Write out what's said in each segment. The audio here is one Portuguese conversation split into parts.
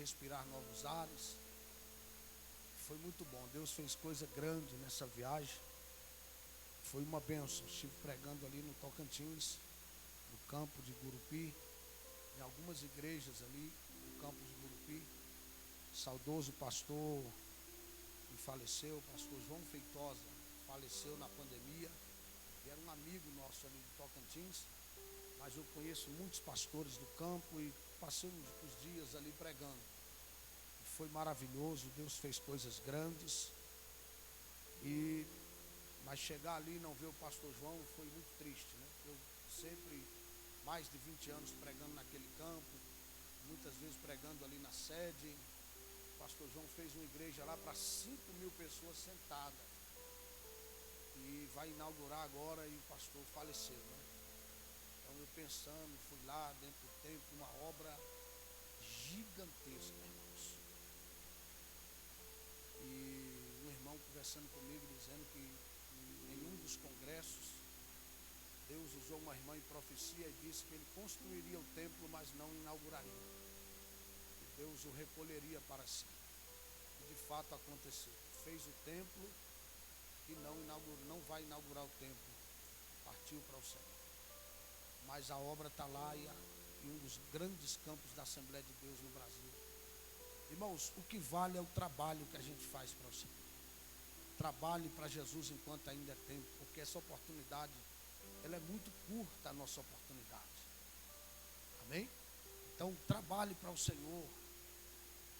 respirar novos ares. Foi muito bom. Deus fez coisa grande nessa viagem. Foi uma bênção. Estive pregando ali no Tocantins, no campo de Gurupi, em algumas igrejas ali no campo de Gurupi. Saudoso pastor que faleceu, o pastor João Feitosa, faleceu na pandemia. E era um amigo nosso ali do Tocantins. Mas eu conheço muitos pastores do campo e passei uns dias ali pregando. Foi maravilhoso, Deus fez coisas grandes. Mas chegar ali e não ver o pastor João foi muito triste, né? Eu sempre, mais de 20 anos pregando naquele campo, muitas vezes pregando ali na sede. O pastor João fez uma igreja lá para 5.000 pessoas sentadas. E vai inaugurar agora e o pastor faleceu, né? Então eu pensando, fui lá dentro do templo, uma obra gigantesca, irmãos. E um irmão conversando comigo, dizendo que em nenhum dos congressos Deus usou uma irmã em profecia e disse que ele construiria o templo, mas não inauguraria. E Deus o recolheria para si. E de fato aconteceu. Fez o templo e não vai inaugurar o templo. Partiu para o céu. Mas a obra está lá e um dos grandes campos da Assembleia de Deus no Brasil. Irmãos, o que vale é o trabalho que a gente faz para o Senhor. Trabalhe para Jesus enquanto ainda é tempo, porque essa oportunidade, ela é muito curta, a nossa oportunidade. Amém? Então, trabalhe para o Senhor.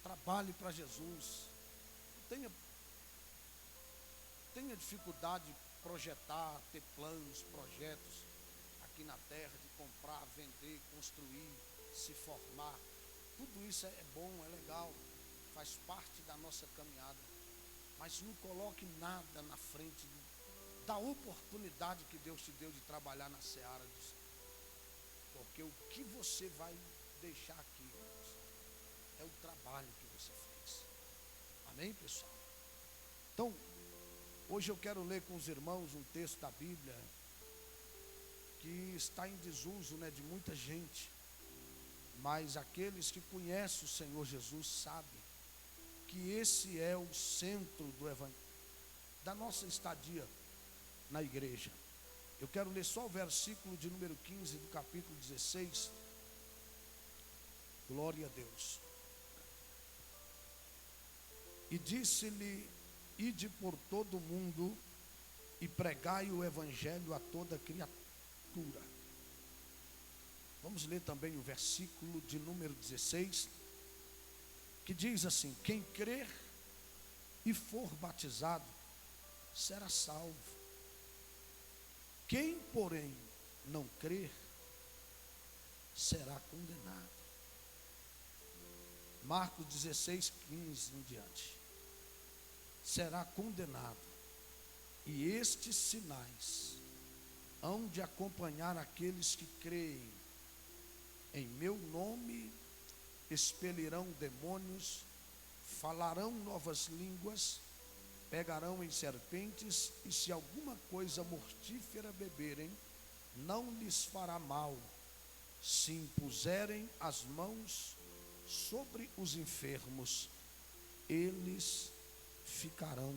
Trabalhe para Jesus. Não tenha dificuldade de projetar, ter planos, projetos aqui na terra, de comprar, vender, construir, se formar. Tudo isso é bom, é legal, faz parte da nossa caminhada. Mas não coloque nada na frente da oportunidade que Deus te deu de trabalhar na seara do Senhor. Porque o que você vai deixar aqui, irmãos, é o trabalho que você fez. Amém, pessoal? Então, hoje eu quero ler com os irmãos um texto da Bíblia que está em desuso, né, de muita gente. Mas aqueles que conhecem o Senhor Jesus sabem que esse é o centro do evangelho, da nossa estadia na igreja. Eu quero ler só o versículo de número 15 do capítulo 16. Glória a Deus. E disse-lhe: ide por todo o mundo e pregai o evangelho a toda criatura. Vamos ler também o versículo de número 16, que diz assim: quem crer e for batizado será salvo. Quem, porém, não crer será condenado. Marcos 16, 15 em diante. Será condenado. E estes sinais hão de acompanhar aqueles que creem. Em meu nome expelirão demônios, falarão novas línguas, pegarão em serpentes, e se alguma coisa mortífera beberem, não lhes fará mal. Se impuserem as mãos sobre os enfermos, eles ficarão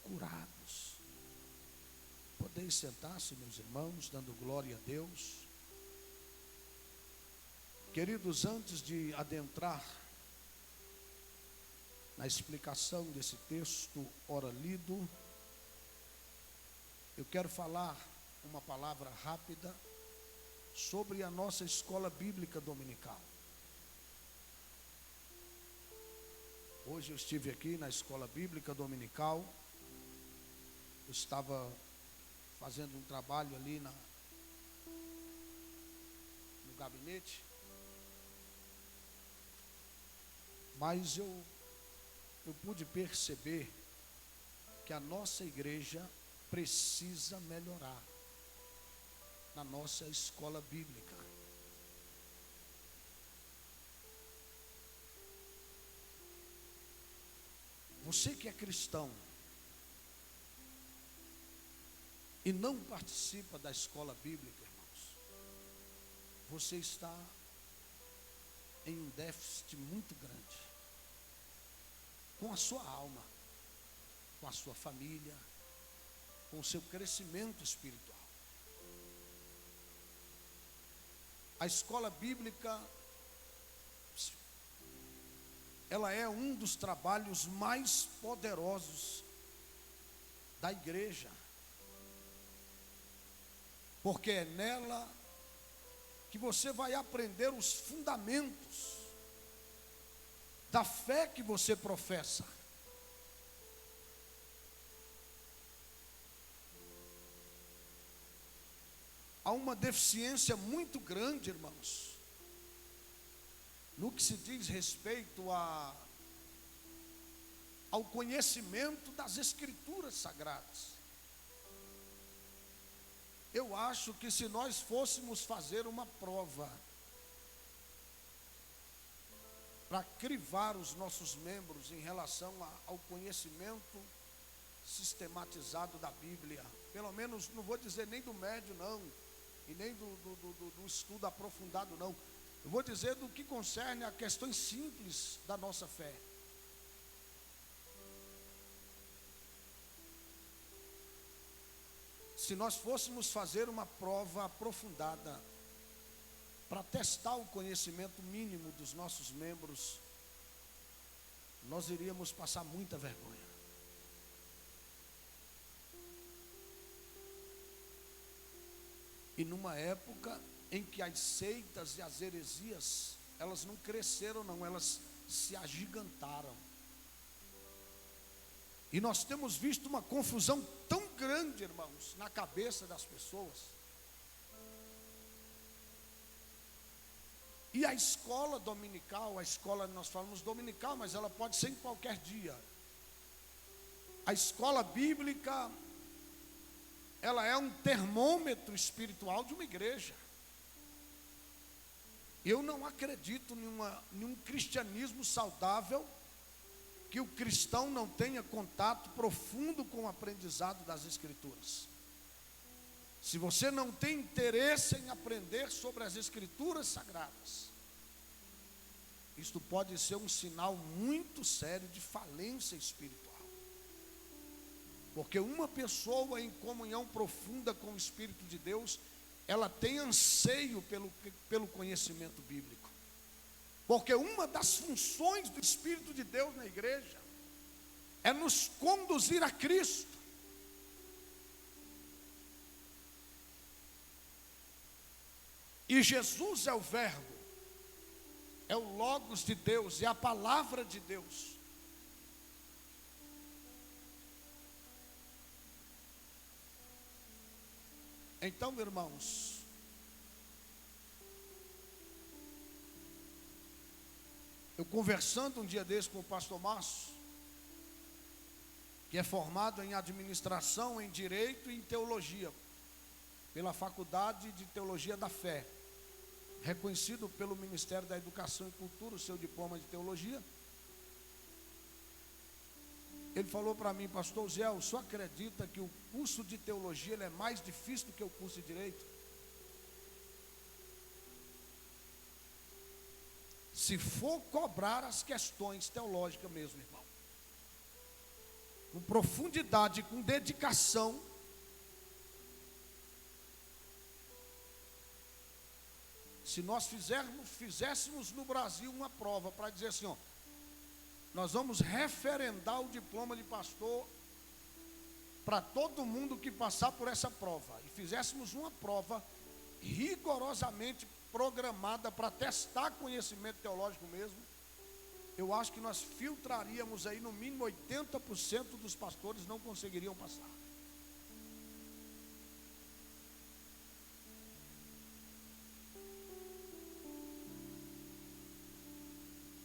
curados. Podeis sentar-se, meus irmãos, dando glória a Deus. Queridos, antes de adentrar na explicação desse texto ora lido, eu quero falar uma palavra rápida sobre a nossa escola bíblica dominical. Hoje eu estive aqui na escola bíblica dominical. Eu estava fazendo um trabalho ali no gabinete. Mas eu pude perceber que a nossa igreja precisa melhorar na nossa escola bíblica. Você que é cristão e não participa da escola bíblica, irmãos, você está em um déficit muito grande. com a sua alma, com a sua família, com o seu crescimento espiritual. A escola bíblica, ela é um dos trabalhos mais poderosos da igreja, porque é nela que você vai aprender os fundamentos da fé que você professa. Há uma deficiência muito grande, irmãos, no que se diz respeito ao conhecimento das Escrituras Sagradas. Eu acho que se nós fôssemos fazer uma prova para crivar os nossos membros em relação ao conhecimento sistematizado da Bíblia, pelo menos, não vou dizer nem do médio não, e nem do estudo aprofundado não, eu vou dizer do que concerne a questões simples da nossa fé. Se nós fôssemos fazer uma prova aprofundada para testar o conhecimento mínimo dos nossos membros, nós iríamos passar muita vergonha. E numa época em que as seitas e as heresias, elas não cresceram não, elas se agigantaram. E nós temos visto uma confusão tão grande, irmãos, na cabeça das pessoas. E a escola dominical, a escola, nós falamos dominical, mas ela pode ser em qualquer dia. A escola bíblica, ela é um termômetro espiritual de uma igreja. Eu não acredito em um cristianismo saudável que o cristão não tenha contato profundo com o aprendizado das Escrituras. Se você não tem interesse em aprender sobre as Escrituras Sagradas, isto pode ser um sinal muito sério de falência espiritual. Porque uma pessoa em comunhão profunda com o Espírito de Deus, ela tem anseio pelo conhecimento bíblico. Porque uma das funções do Espírito de Deus na igreja é nos conduzir a Cristo. E Jesus é o Verbo, é o Logos de Deus, é a Palavra de Deus. Então, irmãos, eu conversando um dia desse com o pastor Márcio, que é formado em administração, em direito e em teologia, pela Faculdade de Teologia da Fé, reconhecido pelo Ministério da Educação e Cultura, o seu diploma de teologia. Ele falou para mim: pastor Zé, o senhor acredita que o curso de teologia ele é mais difícil do que o curso de direito? Se for cobrar as questões teológicas mesmo, irmão, com profundidade, com dedicação, se nós fizéssemos no Brasil uma prova para dizer assim, ó, nós vamos referendar o diploma de pastor para todo mundo que passar por essa prova, e fizéssemos uma prova rigorosamente programada para testar conhecimento teológico mesmo, eu acho que nós filtraríamos aí no mínimo 80% dos pastores não conseguiriam passar.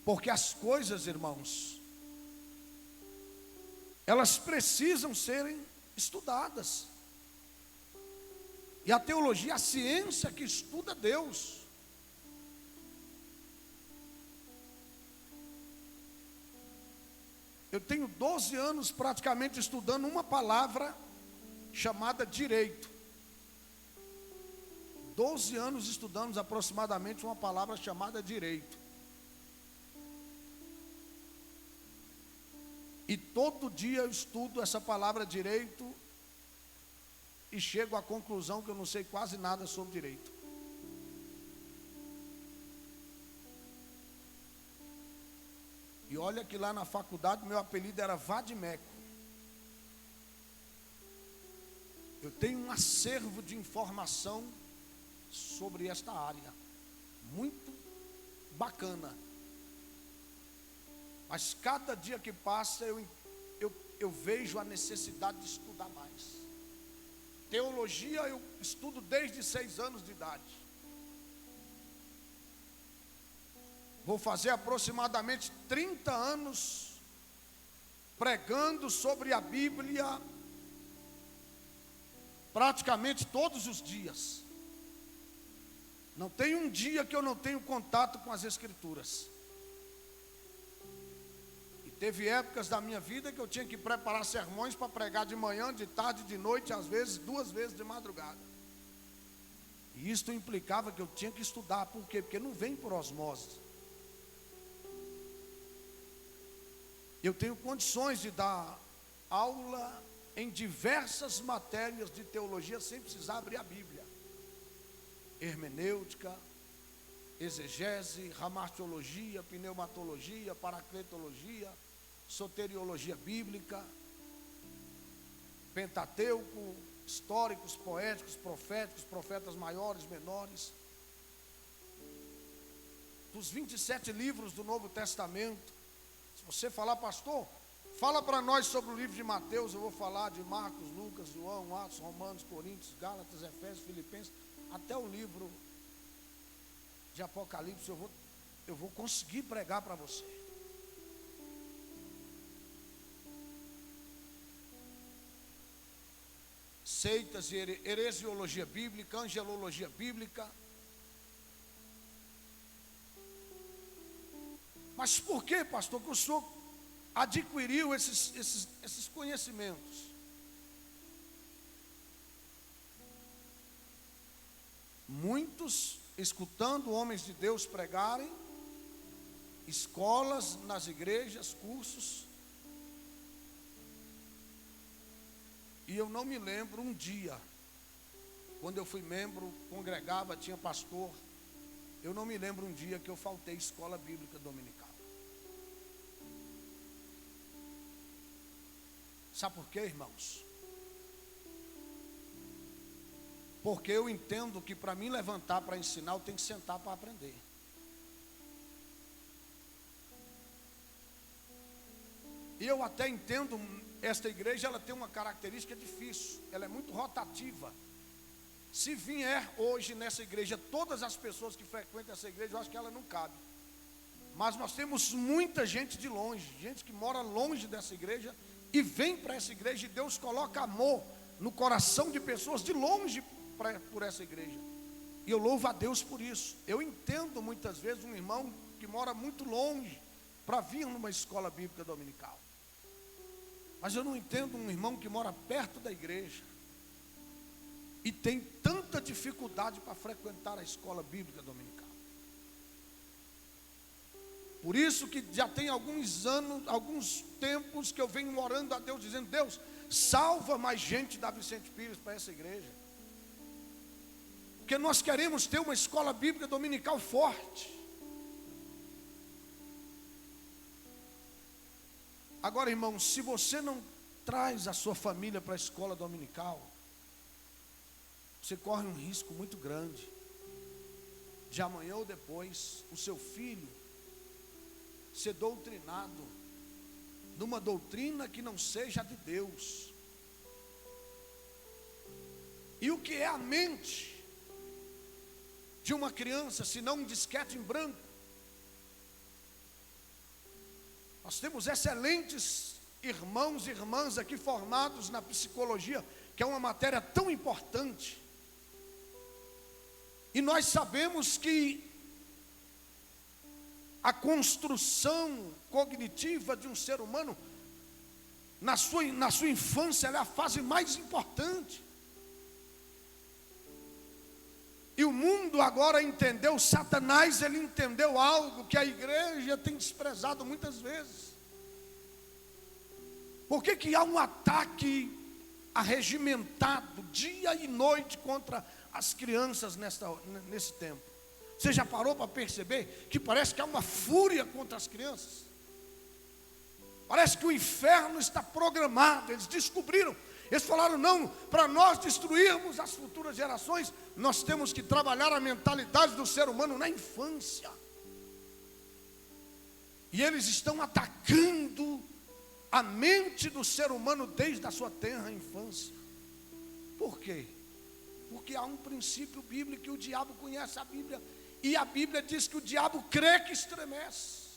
Porque as coisas, irmãos, elas precisam serem estudadas. E a teologia é a ciência que estuda Deus. Eu tenho 12 anos praticamente estudando uma palavra chamada direito. 12 anos estudamos aproximadamente uma palavra chamada direito. E todo dia eu estudo essa palavra direito e chego à conclusão que eu não sei quase nada sobre direito. E olha que lá na faculdade meu apelido era Vadimeco. Eu tenho um acervo de informação sobre esta área, muito bacana. Mas cada dia que passa eu vejo a necessidade de estudar mais. Teologia eu estudo desde 6 anos de idade. Vou fazer aproximadamente 30 anos pregando sobre a Bíblia praticamente todos os dias. Não tem um dia que eu não tenho contato com as Escrituras. E teve épocas da minha vida que eu tinha que preparar sermões para pregar de manhã, de tarde, de noite, às vezes 2 vezes de madrugada. E isso implicava que eu tinha que estudar. Por quê? Porque não vem por osmose. Eu tenho condições de dar aula em diversas matérias de teologia sem precisar abrir a Bíblia. Hermenêutica, exegese, ramartiologia, pneumatologia, paracletologia, soteriologia bíblica, Pentateuco, históricos, poéticos, proféticos, profetas maiores, menores. Dos 27 livros do Novo Testamento, se você falar, pastor, fala para nós sobre o livro de Mateus, eu vou falar de Marcos, Lucas, João, Atos, Romanos, Coríntios, Gálatas, Efésios, Filipenses, até o livro de Apocalipse eu vou conseguir pregar para você. Seitas e heresiologia bíblica, angelologia bíblica. Mas por que, pastor, que o senhor adquiriu esses conhecimentos? Muitos escutando homens de Deus pregarem, escolas nas igrejas, cursos. E eu não me lembro um dia, quando eu fui membro, congregava, tinha pastor, eu não me lembro um dia que eu faltei escola bíblica dominical. Sabe por quê, irmãos? Porque eu entendo que para mim levantar para ensinar, eu tenho que sentar para aprender. E eu até entendo, esta igreja ela tem uma característica difícil, ela é muito rotativa. Se vier hoje nessa igreja todas as pessoas que frequentam essa igreja, eu acho que ela não cabe. Mas nós temos muita gente de longe, gente que mora longe dessa igreja e vem para essa igreja, e Deus coloca amor no coração de pessoas de longe por essa igreja. E eu louvo a Deus por isso. Eu entendo muitas vezes um irmão que mora muito longe para vir numa escola bíblica dominical. Mas eu não entendo um irmão que mora perto da igreja e tem tanta dificuldade para frequentar a escola bíblica dominical. Por isso que já tem alguns anos, alguns tempos que eu venho orando a Deus, dizendo: Deus, salva mais gente da Vicente Pires para essa igreja. Porque nós queremos ter uma escola bíblica dominical forte. Agora, irmão, se você não traz a sua família para a escola dominical, você corre um risco muito grande de amanhã ou depois o seu filho ser doutrinado numa doutrina que não seja de Deus. E o que é a mente de uma criança, se não um disquete em branco? Nós temos excelentes irmãos e irmãs aqui formados na psicologia, que é uma matéria tão importante. E nós sabemos que a construção cognitiva de um ser humano, na sua infância, ela é a fase mais importante. E o mundo agora entendeu, Satanás, ele entendeu algo que a igreja tem desprezado muitas vezes. Por que que há um ataque arregimentado dia e noite contra as crianças nesse tempo? Você já parou para perceber que parece que há uma fúria contra as crianças? Parece que o inferno está programado. Eles descobriram, eles falaram: não, para nós destruirmos as futuras gerações, nós temos que trabalhar a mentalidade do ser humano na infância. E eles estão atacando a mente do ser humano desde a sua tenra infância. Por quê? Porque há um princípio bíblico que o diabo conhece a Bíblia. E a Bíblia diz que o diabo crê que estremece.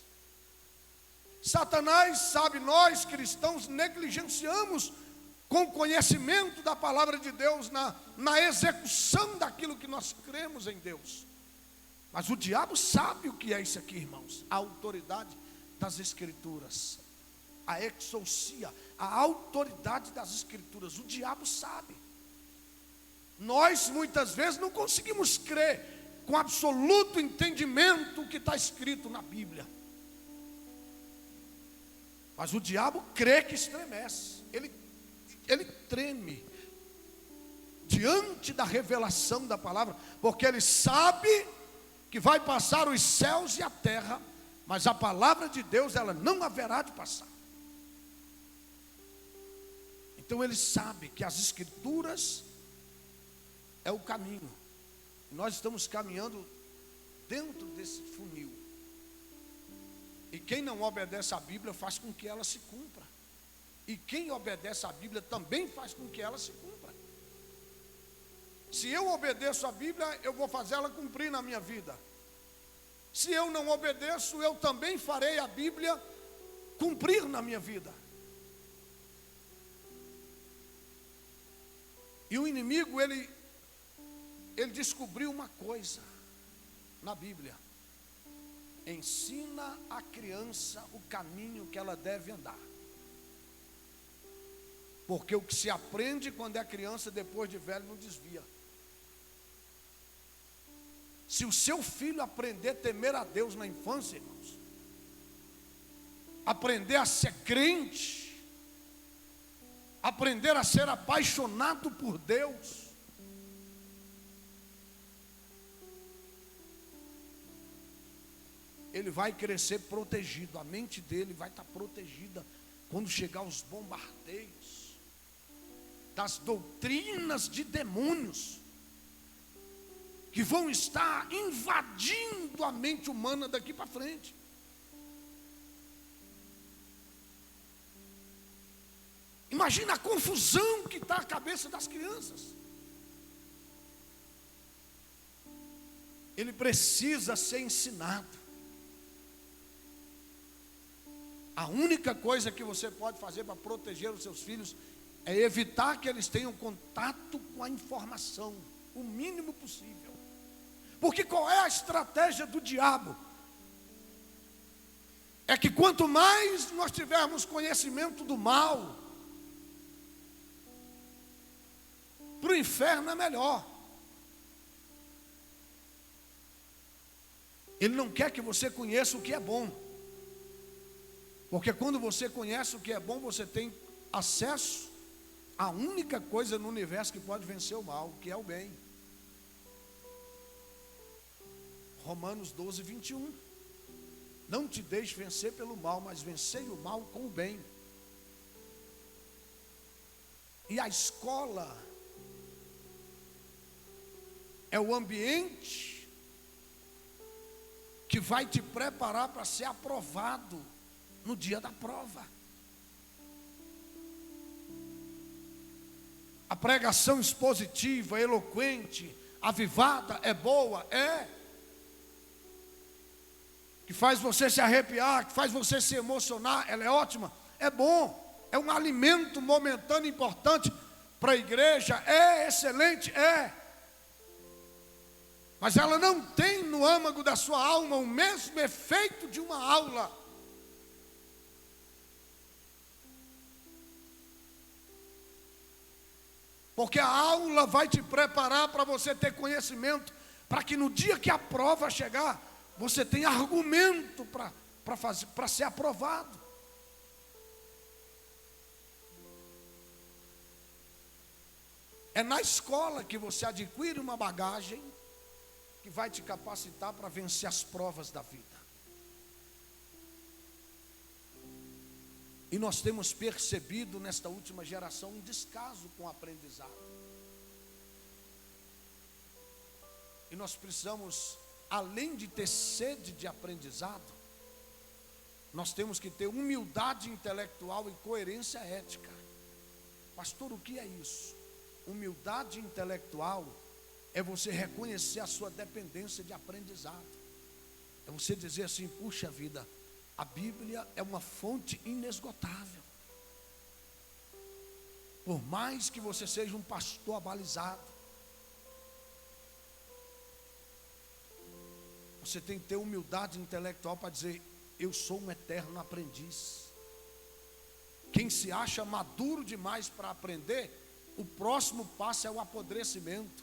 Satanás, sabe, nós cristãos negligenciamos com o conhecimento da palavra de Deus na execução daquilo que nós cremos em Deus. Mas o diabo sabe o que é isso aqui, irmãos. A autoridade das Escrituras, a exousia, a autoridade das Escrituras. O diabo sabe. Nós muitas vezes não conseguimos crer com absoluto entendimento o que está escrito na Bíblia. Mas o diabo crê que estremece. Ele treme diante da revelação da palavra, porque ele sabe que vai passar os céus e a terra, mas a palavra de Deus, ela não haverá de passar. Então ele sabe que as Escrituras é o caminho. Nós estamos caminhando dentro desse funil. E quem não obedece à Bíblia faz com que ela se cumpra. E quem obedece à Bíblia também faz com que ela se cumpra. Se eu obedeço à Bíblia, eu vou fazer ela cumprir na minha vida. Se eu não obedeço, eu também farei a Bíblia cumprir na minha vida. E o inimigo, ele descobriu uma coisa na Bíblia: ensina a criança o caminho que ela deve andar. Porque o que se aprende quando é criança, depois de velho não desvia. Se o seu filho aprender a temer a Deus na infância, irmãos, aprender a ser crente, aprender a ser apaixonado por Deus, ele vai crescer protegido. A mente dele vai estar protegida quando chegar os bombardeios das doutrinas de demônios que vão estar invadindo a mente humana daqui para frente. Imagina a confusão que está a cabeça das crianças. Ele precisa ser ensinado. A única coisa que você pode fazer para proteger os seus filhos é evitar que eles tenham contato com a informação, o mínimo possível. Porque qual é a estratégia do diabo? É que quanto mais nós tivermos conhecimento do mal, para o inferno é melhor. Ele não quer que você conheça o que é bom. Porque quando você conhece o que é bom, você tem acesso à única coisa no universo que pode vencer o mal, que é o bem. Romanos 12, 21. Não te deixe vencer pelo mal, mas vencei o mal com o bem. E a escola é o ambiente que vai te preparar para ser aprovado no dia da prova. A pregação expositiva, eloquente, avivada é boa, é. Que faz você se arrepiar, que faz você se emocionar, ela é ótima, é bom. É um alimento momentâneo importante para a igreja, é excelente, é. Mas ela não tem no âmago da sua alma o mesmo efeito de uma aula. Porque a aula vai te preparar para você ter conhecimento, para que no dia que a prova chegar, você tenha argumento para ser aprovado. É na escola que você adquire uma bagagem que vai te capacitar para vencer as provas da vida. E nós temos percebido nesta última geração um descaso com o aprendizado. E nós precisamos, além de ter sede de aprendizado, nós temos que ter humildade intelectual e coerência ética. Pastor, o que é isso? Humildade intelectual é você reconhecer a sua dependência de aprendizado. É você dizer assim: puxa vida, a Bíblia é uma fonte inesgotável. Por mais que você seja um pastor abalizado, você tem que ter humildade intelectual para dizer: eu sou um eterno aprendiz. Quem se acha maduro demais para aprender, o próximo passo é o apodrecimento.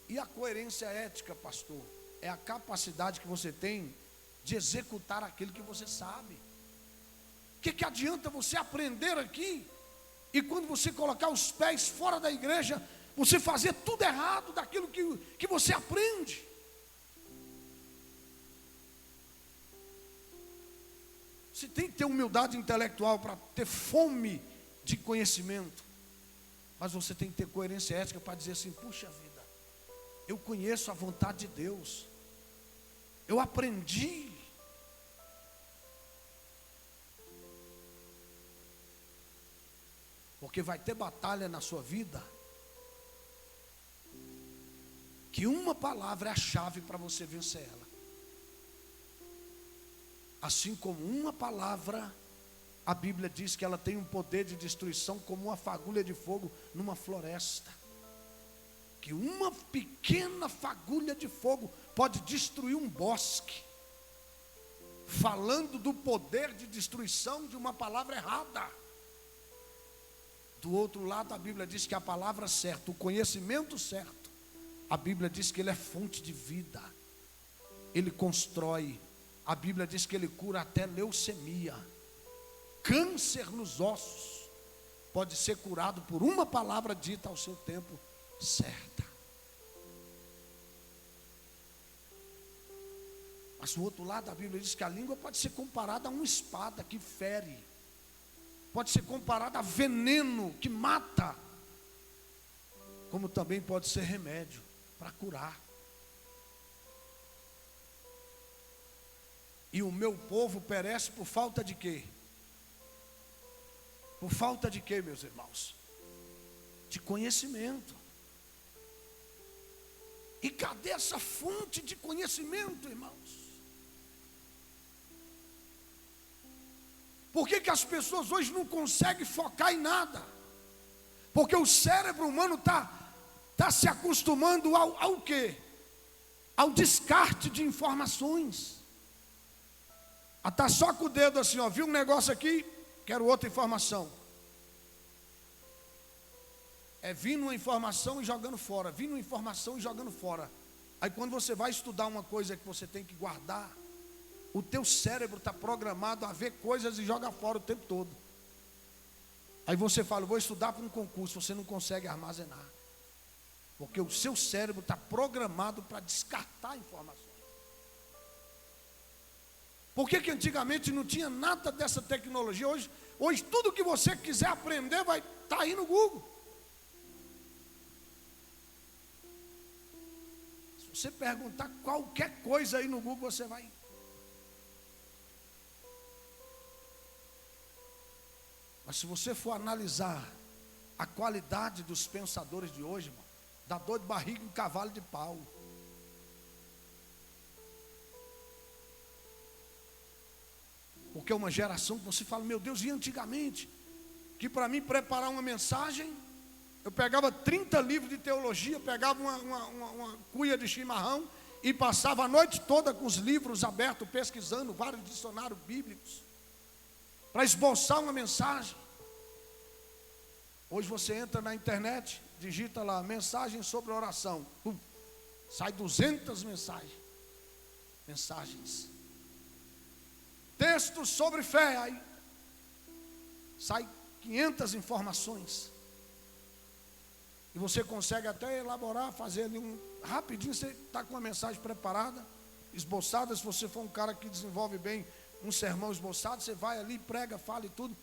E a coerência ética, pastor, é a capacidade que você tem de executar aquilo que você sabe. O que adianta você aprender aqui e quando você colocar os pés fora da igreja, você fazer tudo errado daquilo que você aprende? Você tem que ter humildade intelectual para ter fome de conhecimento, mas você tem que ter coerência ética para dizer assim: puxa vida, eu conheço a vontade de Deus, eu aprendi. Porque vai ter batalha na sua vida que uma palavra é a chave para você vencer ela. Assim como uma palavra, a Bíblia diz que ela tem um poder de destruição como uma fagulha de fogo numa floresta. Que uma pequena fagulha de fogo pode destruir um bosque. Falando do poder de destruição de uma palavra errada. Do outro lado, a Bíblia diz que a palavra certa, o conhecimento certo, a Bíblia diz que ele é fonte de vida. Ele constrói. A Bíblia diz que ele cura até leucemia. Câncer nos ossos pode ser curado por uma palavra dita ao seu tempo certa. Mas do outro lado, a Bíblia diz que a língua pode ser comparada a uma espada que fere. Pode ser comparada a veneno que mata. Como também pode ser remédio para curar. E o meu povo perece por falta de quê? Por falta de quê, meus irmãos? De conhecimento. E cadê essa fonte de conhecimento, irmãos? Por que as pessoas hoje não conseguem focar em nada? Porque o cérebro humano está se acostumando ao quê? Ao descarte de informações. Está só com o dedo assim, ó, viu um negócio aqui, quero outra informação. É vindo uma informação e jogando fora, vindo uma informação e jogando fora. Aí quando você vai estudar uma coisa que você tem que guardar, o teu cérebro está programado a ver coisas e joga fora o tempo todo. Aí você fala: vou estudar para um concurso, você não consegue armazenar. Porque o seu cérebro está programado para descartar informações. Por que antigamente não tinha nada dessa tecnologia? Hoje tudo que você quiser aprender vai estar aí no Google. Se você perguntar qualquer coisa aí no Google, você vai. Mas se você for analisar a qualidade dos pensadores de hoje, irmão, dá dor de barriga em cavalo de pau. Porque é uma geração que você fala: meu Deus, e antigamente? Que para mim preparar uma mensagem, eu pegava 30 livros de teologia, pegava uma cuia de chimarrão e passava a noite toda com os livros abertos, pesquisando vários dicionários bíblicos, para esboçar uma mensagem. Hoje você entra na internet, digita lá, mensagem sobre oração. Sai 200 mensagens. Textos sobre fé, aí sai 500 informações. E você consegue até elaborar, fazer ali rapidinho, você está com uma mensagem preparada, esboçada. Se você for um cara que desenvolve bem um sermão esboçado, você vai ali, prega, fala e tudo.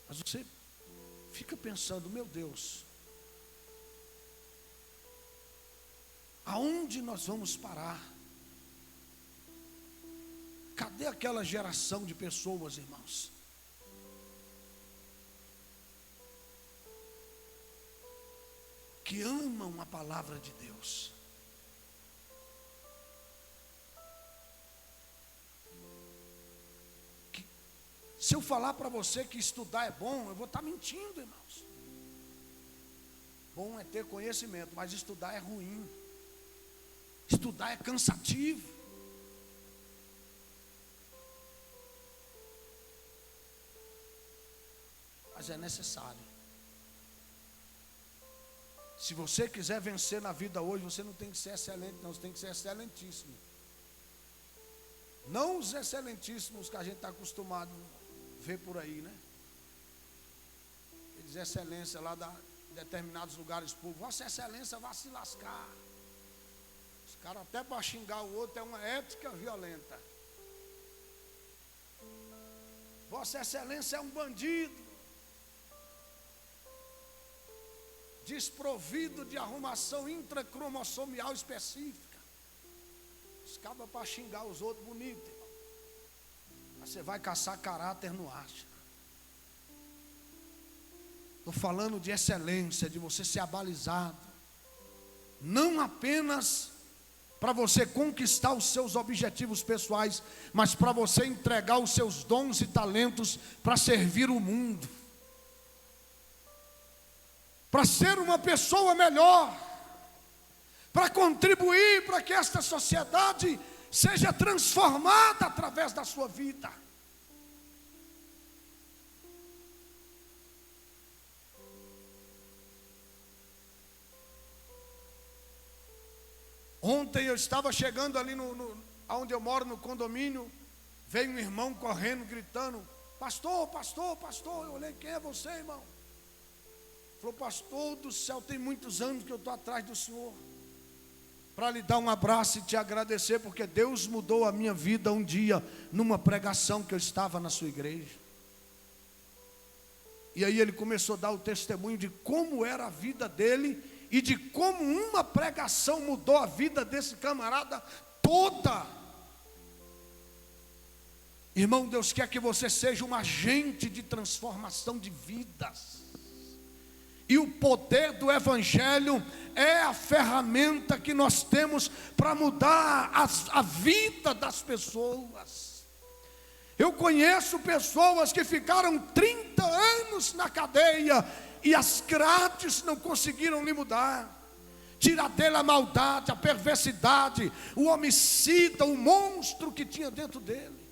Mas você fica pensando, meu Deus, aonde nós vamos parar? Cadê aquela geração de pessoas, irmãos? Que amam a palavra de Deus. Se eu falar para você que estudar é bom, eu vou estar mentindo, irmãos. Bom é ter conhecimento, mas estudar é ruim. Estudar é cansativo. Mas é necessário. Se você quiser vencer na vida hoje, você não tem que ser excelente, não, você tem que ser excelentíssimo. Não os excelentíssimos que a gente está acostumado a ver por aí, né? Eles excelência lá em determinados lugares públicos. Vossa excelência vai se lascar. Os caras até para xingar o outro é uma ética violenta. Vossa excelência é um bandido. Desprovido de arrumação intracromossomial específica. Os cabas para xingar os outros bonito, irmão. Mas você vai caçar caráter, não acha. Estou falando de excelência, de você ser abalizado. Não apenas para você conquistar os seus objetivos pessoais, mas para você entregar os seus dons e talentos para servir o mundo. Para ser uma pessoa melhor, para contribuir para que esta sociedade seja transformada através da sua vida. Ontem eu estava chegando ali onde eu moro, no condomínio, veio um irmão correndo, gritando: pastor, pastor, pastor. Eu olhei: quem é você, irmão? Falou: pastor do céu, tem muitos anos que eu estou atrás do senhor, para lhe dar um abraço e te agradecer, porque Deus mudou a minha vida um dia, numa pregação que eu estava na sua igreja. E aí ele começou a dar o testemunho de como era a vida dele, e de como uma pregação mudou a vida desse camarada toda. Irmão, Deus quer que você seja um agente de transformação de vidas. E o poder do Evangelho é a ferramenta que nós temos para mudar a vida das pessoas. Eu conheço pessoas que ficaram 30 anos na cadeia e as grades não conseguiram lhe mudar. Tirar dele a maldade, a perversidade, o homicida, o monstro que tinha dentro dele.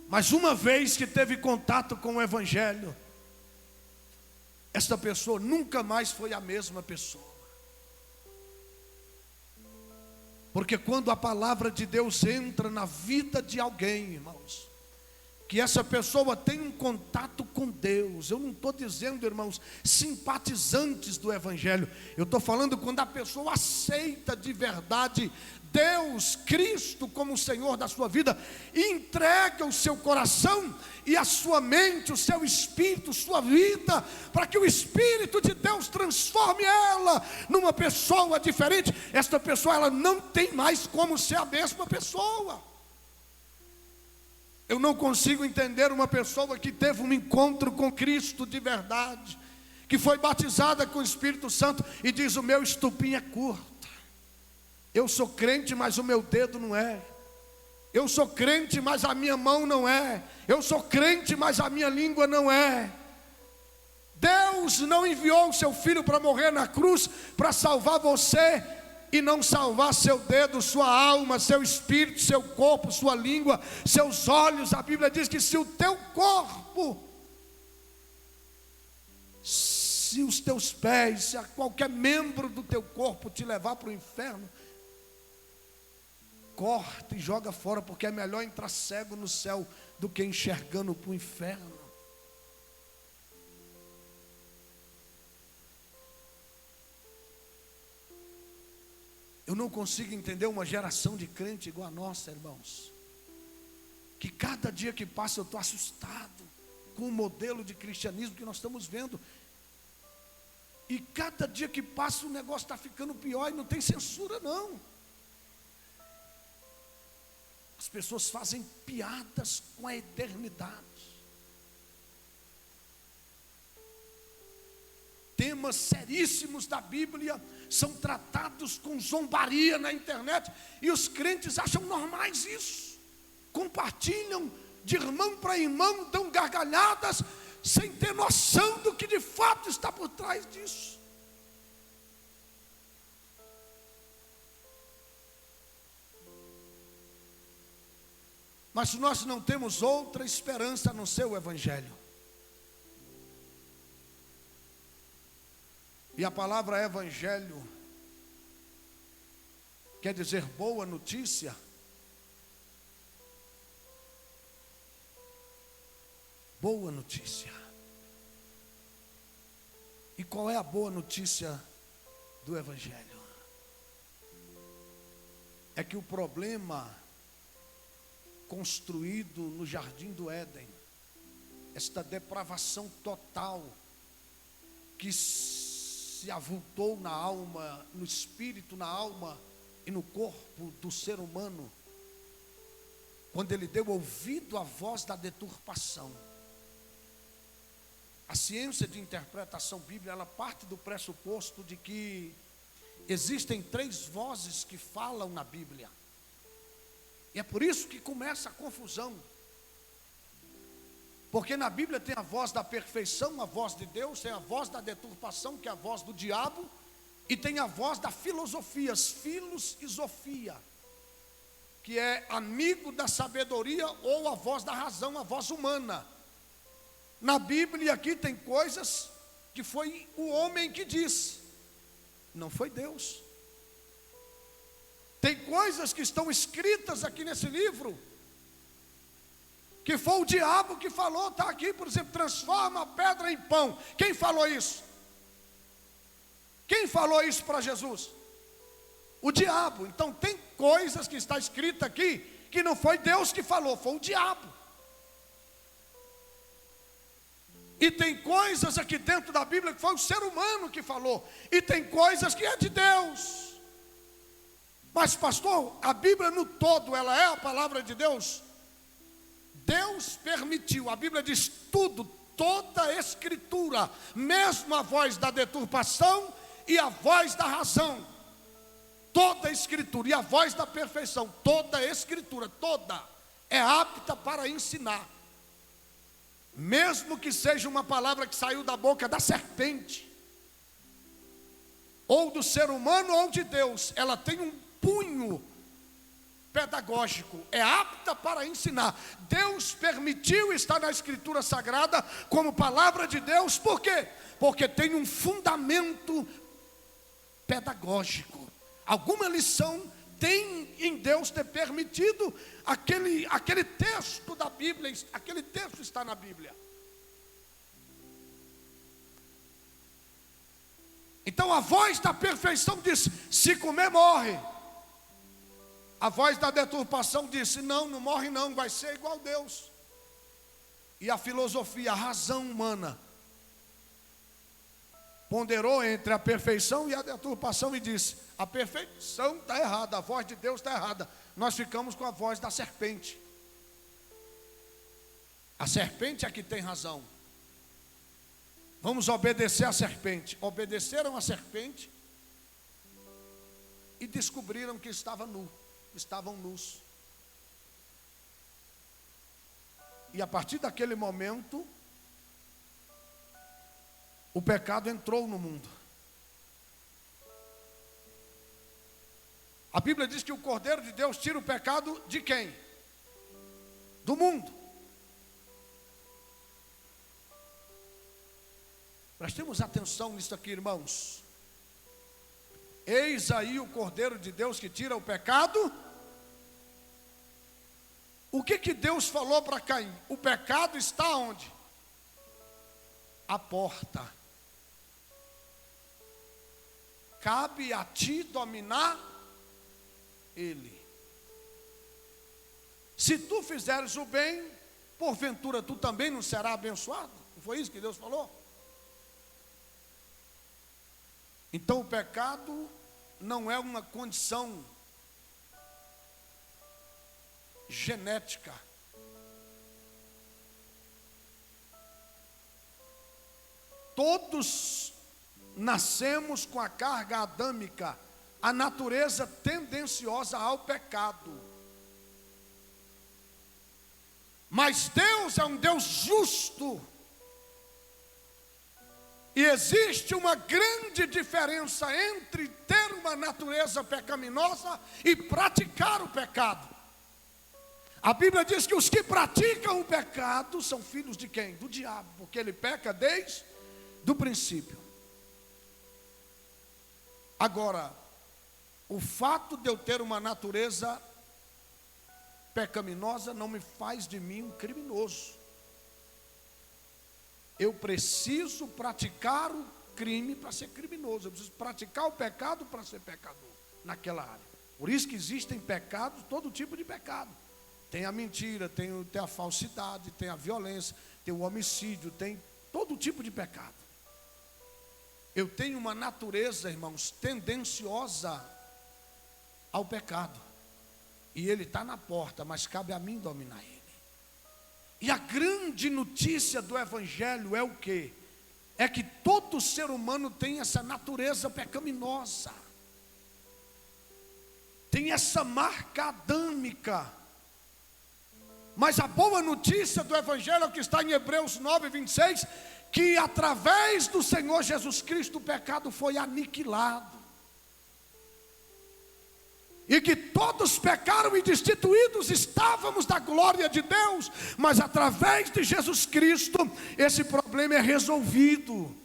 Mas uma vez que teve contato com o Evangelho, esta pessoa nunca mais foi a mesma pessoa. Porque quando a palavra de Deus entra na vida de alguém, irmãos, que essa pessoa tem um contato com Deus. Eu não estou dizendo, irmãos, simpatizantes do Evangelho. Eu estou falando quando a pessoa aceita de verdade Deus, Cristo, como o Senhor da sua vida, e entrega o seu coração e a sua mente, o seu espírito, sua vida, para que o Espírito de Deus transforme ela numa pessoa diferente. Esta pessoa, ela não tem mais como ser a mesma pessoa. Eu não consigo entender uma pessoa que teve um encontro com Cristo de verdade, que foi batizada com o Espírito Santo e diz: o meu estupim é curto. Eu sou crente, mas o meu dedo não é. Eu sou crente, mas a minha mão não é. Eu sou crente, mas a minha língua não é. Deus não enviou o seu Filho para morrer na cruz para salvar você e não salvar seu dedo, sua alma, seu espírito, seu corpo, sua língua, seus olhos. A Bíblia diz que se o teu corpo, se os teus pés, se qualquer membro do teu corpo te levar para o inferno, corta e joga fora, porque é melhor entrar cego no céu do que enxergando para o inferno. Eu não consigo entender uma geração de crente igual a nossa, irmãos, que cada dia que passa eu estou assustado com o modelo de cristianismo que nós estamos vendo. E cada dia que passa o negócio está ficando pior e não tem censura não. As pessoas fazem piadas com a eternidade. Temas seríssimos da Bíblia são tratados com zombaria na internet. E os crentes acham normais isso. Compartilham de irmão para irmão, dão gargalhadas, sem ter noção do que de fato está por trás disso. Mas nós não temos outra esperança a não ser o Evangelho. E a palavra Evangelho quer dizer boa notícia. Boa notícia. E qual é a boa notícia do Evangelho? É que o problema construído no jardim do Éden, esta depravação total que se avultou na alma, no espírito, na alma e no corpo do ser humano, quando ele deu ouvido à voz da deturpação. A ciência de interpretação bíblica, ela parte do pressuposto de que existem 3 vozes que falam na Bíblia. E é por isso que começa a confusão. Porque na Bíblia tem a voz da perfeição, a voz de Deus, tem a voz da deturpação, que é a voz do diabo, e tem a voz da filosofia, filos e sofia, que é amigo da sabedoria ou a voz da razão, a voz humana. Na Bíblia aqui tem coisas que foi o homem que disse, não foi Deus. Tem coisas que estão escritas aqui nesse livro, que foi o diabo que falou, está aqui, por exemplo, transforma a pedra em pão. Quem falou isso? Quem falou isso para Jesus? O diabo. Então tem coisas que está escrita aqui, que não foi Deus que falou, foi o diabo. E tem coisas aqui dentro da Bíblia que foi o ser humano que falou, e tem coisas que é de Deus. Mas pastor, a Bíblia no todo, ela é a palavra de Deus? Deus permitiu, a Bíblia diz tudo, toda a escritura, mesmo a voz da deturpação e a voz da razão, toda a escritura, e a voz da perfeição, toda a escritura, toda, é apta para ensinar, mesmo que seja uma palavra que saiu da boca da serpente, ou do ser humano ou de Deus, ela tem um punho pedagógico, é apta para ensinar. Deus permitiu estar na Escritura Sagrada como palavra de Deus, por quê? Porque tem um fundamento pedagógico. Alguma lição tem em Deus ter permitido aquele texto da Bíblia, aquele texto está na Bíblia. Então a voz da perfeição diz, se comer morre. A voz da deturpação disse, não morre não, vai ser igual a Deus. E a filosofia, a razão humana, ponderou entre a perfeição e a deturpação e disse, a perfeição está errada, a voz de Deus está errada. Nós ficamos com a voz da serpente. A serpente é que tem razão. Vamos obedecer à serpente. Obedeceram à serpente e descobriram que estavam nus. E a partir daquele momento, o pecado entrou no mundo. A Bíblia diz que o Cordeiro de Deus tira o pecado de quem? Do mundo. Prestemos atenção nisso aqui, irmãos. Eis aí o Cordeiro de Deus que tira o pecado O que Deus falou para Caim? O pecado está onde? À porta. Cabe a ti dominar ele. Se tu fizeres o bem, porventura tu também não serás abençoado. Não foi isso que Deus falou? Então o pecado não é uma condição genética. Todos nascemos com a carga adâmica, a natureza tendenciosa ao pecado. Mas Deus é um Deus justo. E existe uma grande diferença entre ter uma natureza pecaminosa e praticar o pecado. A Bíblia diz que os que praticam o pecado são filhos de quem? Do diabo, porque ele peca desde o princípio. Agora, o fato de eu ter uma natureza pecaminosa não me faz de mim um criminoso. Eu preciso praticar o crime para ser criminoso. Eu preciso praticar o pecado para ser pecador naquela área. Por isso que existem pecados, todo tipo de pecado. Tem a mentira, tem a falsidade, tem a violência, tem o homicídio, tem todo tipo de pecado. Eu tenho uma natureza, irmãos, tendenciosa ao pecado. E ele está na porta, mas cabe a mim dominar ele. E a grande notícia do Evangelho é o quê? É que todo ser humano tem essa natureza pecaminosa. Tem essa marca adâmica. Mas a boa notícia do Evangelho é o que está em Hebreus 9, 26, que através do Senhor Jesus Cristo o pecado foi aniquilado. E que todos pecaram e destituídos estávamos da glória de Deus, mas através de Jesus Cristo esse problema é resolvido.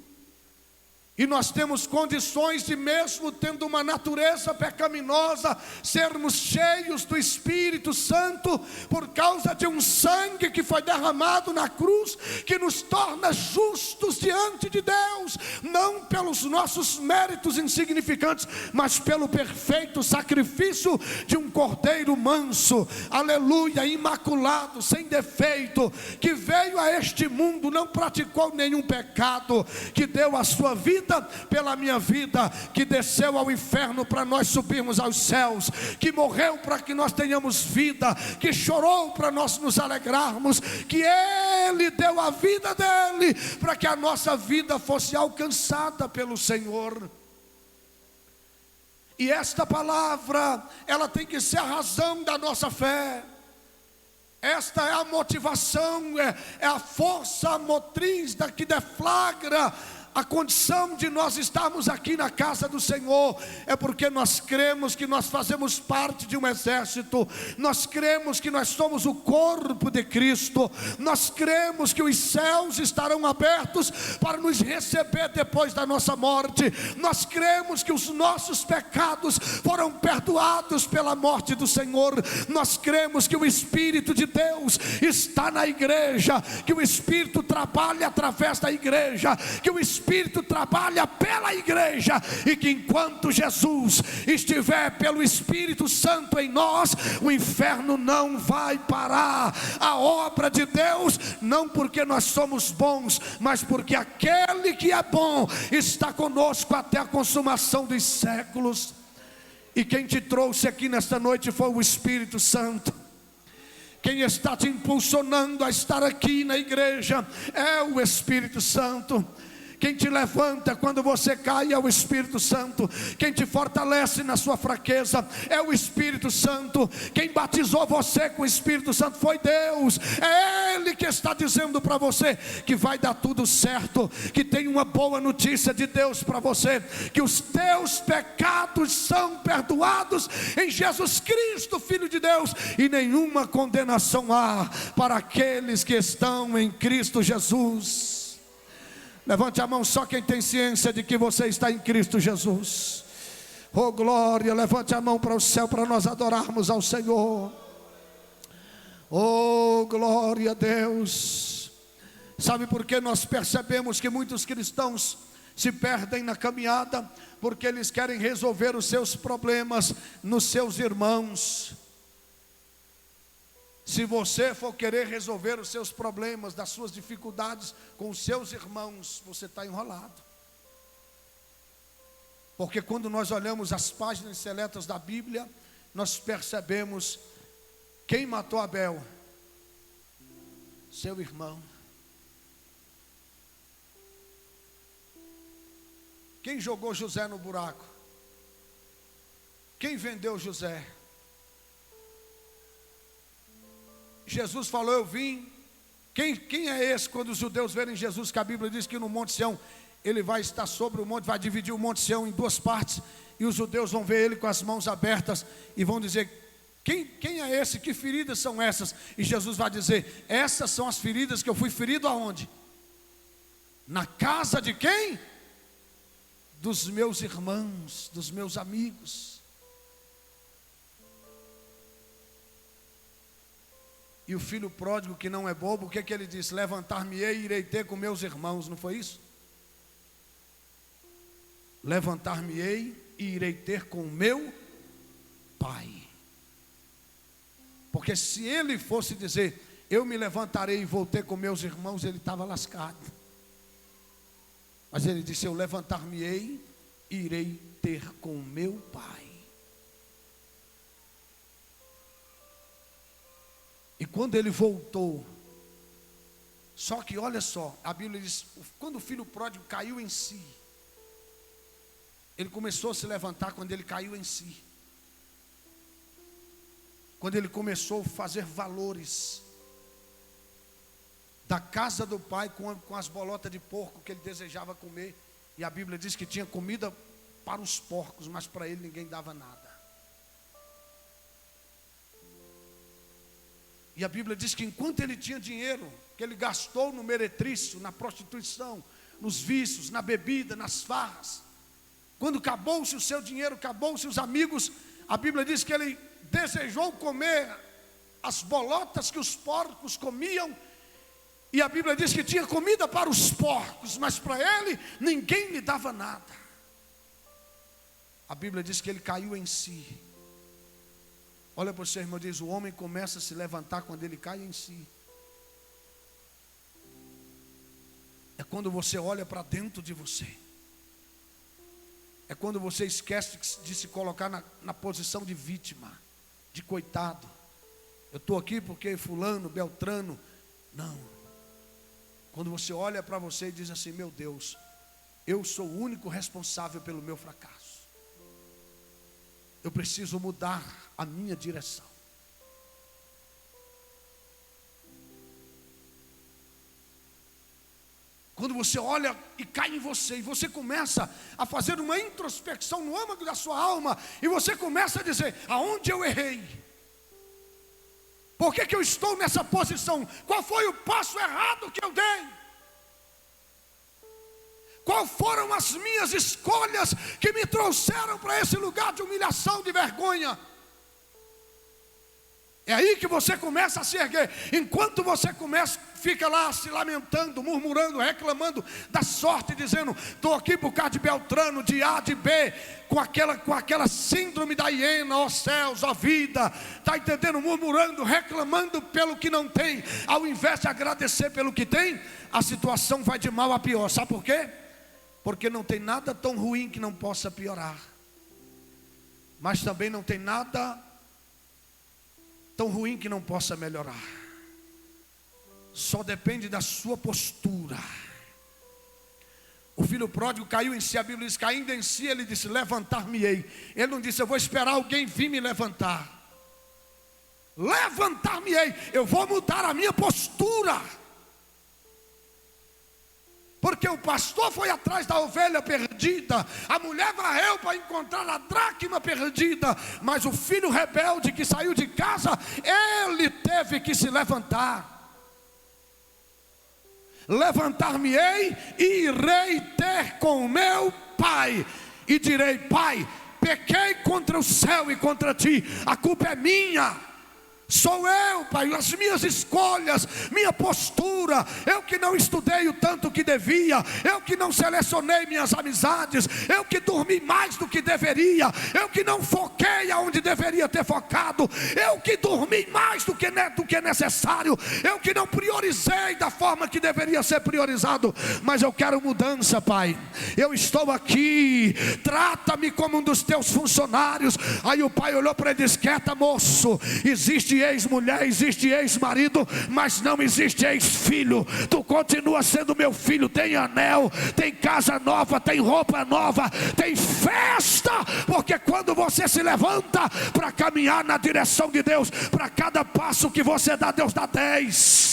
E nós temos condições de, mesmo tendo uma natureza pecaminosa, sermos cheios do Espírito Santo, por causa de um sangue que foi derramado na cruz, que nos torna justos diante de Deus, não pelos nossos méritos insignificantes, mas pelo perfeito sacrifício de um cordeiro manso, aleluia, imaculado, sem defeito, que veio a este mundo, não praticou nenhum pecado, que deu a sua vida pela minha vida, que desceu ao inferno para nós subirmos aos céus, que morreu para que nós tenhamos vida, que chorou para nós nos alegrarmos, que Ele deu a vida dele para que a nossa vida fosse alcançada pelo Senhor. E esta palavra, ela tem que ser a razão da nossa fé. Esta é a motivação, é a força motriz que deflagra a condição de nós estarmos aqui na casa do Senhor. É porque nós cremos que nós fazemos parte de um exército. Nós cremos que nós somos o corpo de Cristo. Nós cremos que os céus estarão abertos para nos receber depois da nossa morte. Nós cremos que os nossos pecados foram perdoados pela morte do Senhor. Nós cremos que o Espírito de Deus está na igreja, que o Espírito trabalha através da igreja, que o Espírito trabalha pela igreja, e que enquanto Jesus estiver pelo Espírito Santo em nós, o inferno não vai parar a obra de Deus, não porque nós somos bons, mas porque aquele que é bom está conosco até a consumação dos séculos. E quem te trouxe aqui nesta noite foi o Espírito Santo. Quem está te impulsionando a estar aqui na igreja é o Espírito Santo. Quem te levanta quando você cai é o Espírito Santo. Quem te fortalece na sua fraqueza é o Espírito Santo. Quem batizou você com o Espírito Santo foi Deus. É Ele que está dizendo para você que vai dar tudo certo, que tem uma boa notícia de Deus para você, que os teus pecados são perdoados em Jesus Cristo, Filho de Deus, e nenhuma condenação há para aqueles que estão em Cristo Jesus. Levante a mão só quem tem ciência de que você está em Cristo Jesus. Oh glória, levante a mão para o céu para nós adorarmos ao Senhor. Oh, glória a Deus. Sabe por que nós percebemos que muitos cristãos se perdem na caminhada? Porque eles querem resolver os seus problemas nos seus irmãos. Se você for querer resolver os seus problemas, das suas dificuldades com os seus irmãos, você está enrolado. Porque quando nós olhamos as páginas seletas da Bíblia, nós percebemos: quem matou Abel? Seu irmão. Quem jogou José no buraco? Quem vendeu José? Jesus falou: eu vim. Quem é esse? Quando os judeus verem Jesus, que a Bíblia diz que no Monte Sião ele vai estar sobre o monte, vai dividir o Monte Sião em duas partes, e os judeus vão ver ele com as mãos abertas e vão dizer: quem é esse? Que feridas são essas? E Jesus vai dizer: essas são as feridas que eu fui ferido aonde? Na casa de quem? Dos meus irmãos, dos meus amigos. E o filho pródigo, que não é bobo, o que ele disse? Levantar-me-ei e irei ter com meus irmãos, não foi isso? Levantar-me-ei e irei ter com o meu pai. Porque se ele fosse dizer: eu me levantarei e vou ter com meus irmãos, ele estava lascado. Mas ele disse: eu levantar-me-ei e irei ter com o meu pai. E quando ele voltou, só que olha só, a Bíblia diz: quando o filho pródigo caiu em si, ele começou a se levantar quando ele caiu em si. Quando ele começou a fazer valores da casa do pai com as bolotas de porco que ele desejava comer. E a Bíblia diz que tinha comida para os porcos, mas para ele ninguém dava nada. E a Bíblia diz que enquanto ele tinha dinheiro, que ele gastou no meretrício, na prostituição, nos vícios, na bebida, nas farras, quando acabou-se o seu dinheiro, acabou-se os amigos, a Bíblia diz que ele desejou comer as bolotas que os porcos comiam. E a Bíblia diz que tinha comida para os porcos, mas para ele ninguém lhe dava nada. A Bíblia diz que ele caiu em si. Olha para o seu irmão e diz: o homem começa a se levantar quando ele cai em si. É quando você olha para dentro de você. É quando você esquece de se colocar na posição de vítima, de coitado. Eu estou aqui porque fulano, beltrano. Não. Quando você olha para você e diz assim: meu Deus, eu sou o único responsável pelo meu fracasso. Eu preciso mudar a minha direção. Quando você olha e cai em você, e você começa a fazer uma introspecção no âmago da sua alma, e você começa a dizer: aonde eu errei? Por que eu estou nessa posição? Qual foi o passo errado que eu dei? Quais foram as minhas escolhas que me trouxeram para esse lugar de humilhação, de vergonha? É aí que você começa a se erguer. Enquanto você fica lá se lamentando, murmurando, reclamando da sorte, dizendo: estou aqui por causa de Beltrano, de A, de B, com aquela síndrome da hiena, ó céus, ó vida, está entendendo? Murmurando, reclamando pelo que não tem, ao invés de agradecer pelo que tem, a situação vai de mal a pior. Sabe por quê? Porque não tem nada tão ruim que não possa piorar, mas também não tem nada tão ruim que não possa melhorar. Só depende da sua postura. O filho pródigo caiu em si, a Bíblia diz: caindo em si, ele disse: levantar-me-ei. Ele não disse: eu vou esperar alguém vir me levantar. Levantar-me-ei, eu vou mudar a minha postura. Porque o pastor foi atrás da ovelha perdida, a mulher varreu para encontrar a dracma perdida, mas o filho rebelde que saiu de casa, ele teve que se levantar. Levantar-me-ei e irei ter com o meu pai, e direi: pai, pequei contra o céu e contra ti, a culpa é minha. Sou eu, Pai, as minhas escolhas, minha postura, eu que não estudei o tanto que devia, eu que não selecionei minhas amizades, eu que dormi mais do que deveria, eu que não foquei aonde deveria ter focado, eu que dormi mais do que necessário, eu que não priorizei da forma que deveria ser priorizado. Mas eu quero mudança, Pai. Eu estou aqui, trata-me como um dos teus funcionários. Aí o pai olhou para ele e disse: quieta, moço, existe ex-mulher, existe ex-marido, mas não existe ex-filho. Tu continua sendo meu filho. Tem anel, tem casa nova, tem roupa nova, tem festa, porque quando você se levanta para caminhar na direção de Deus, para cada passo que você dá, Deus dá 10.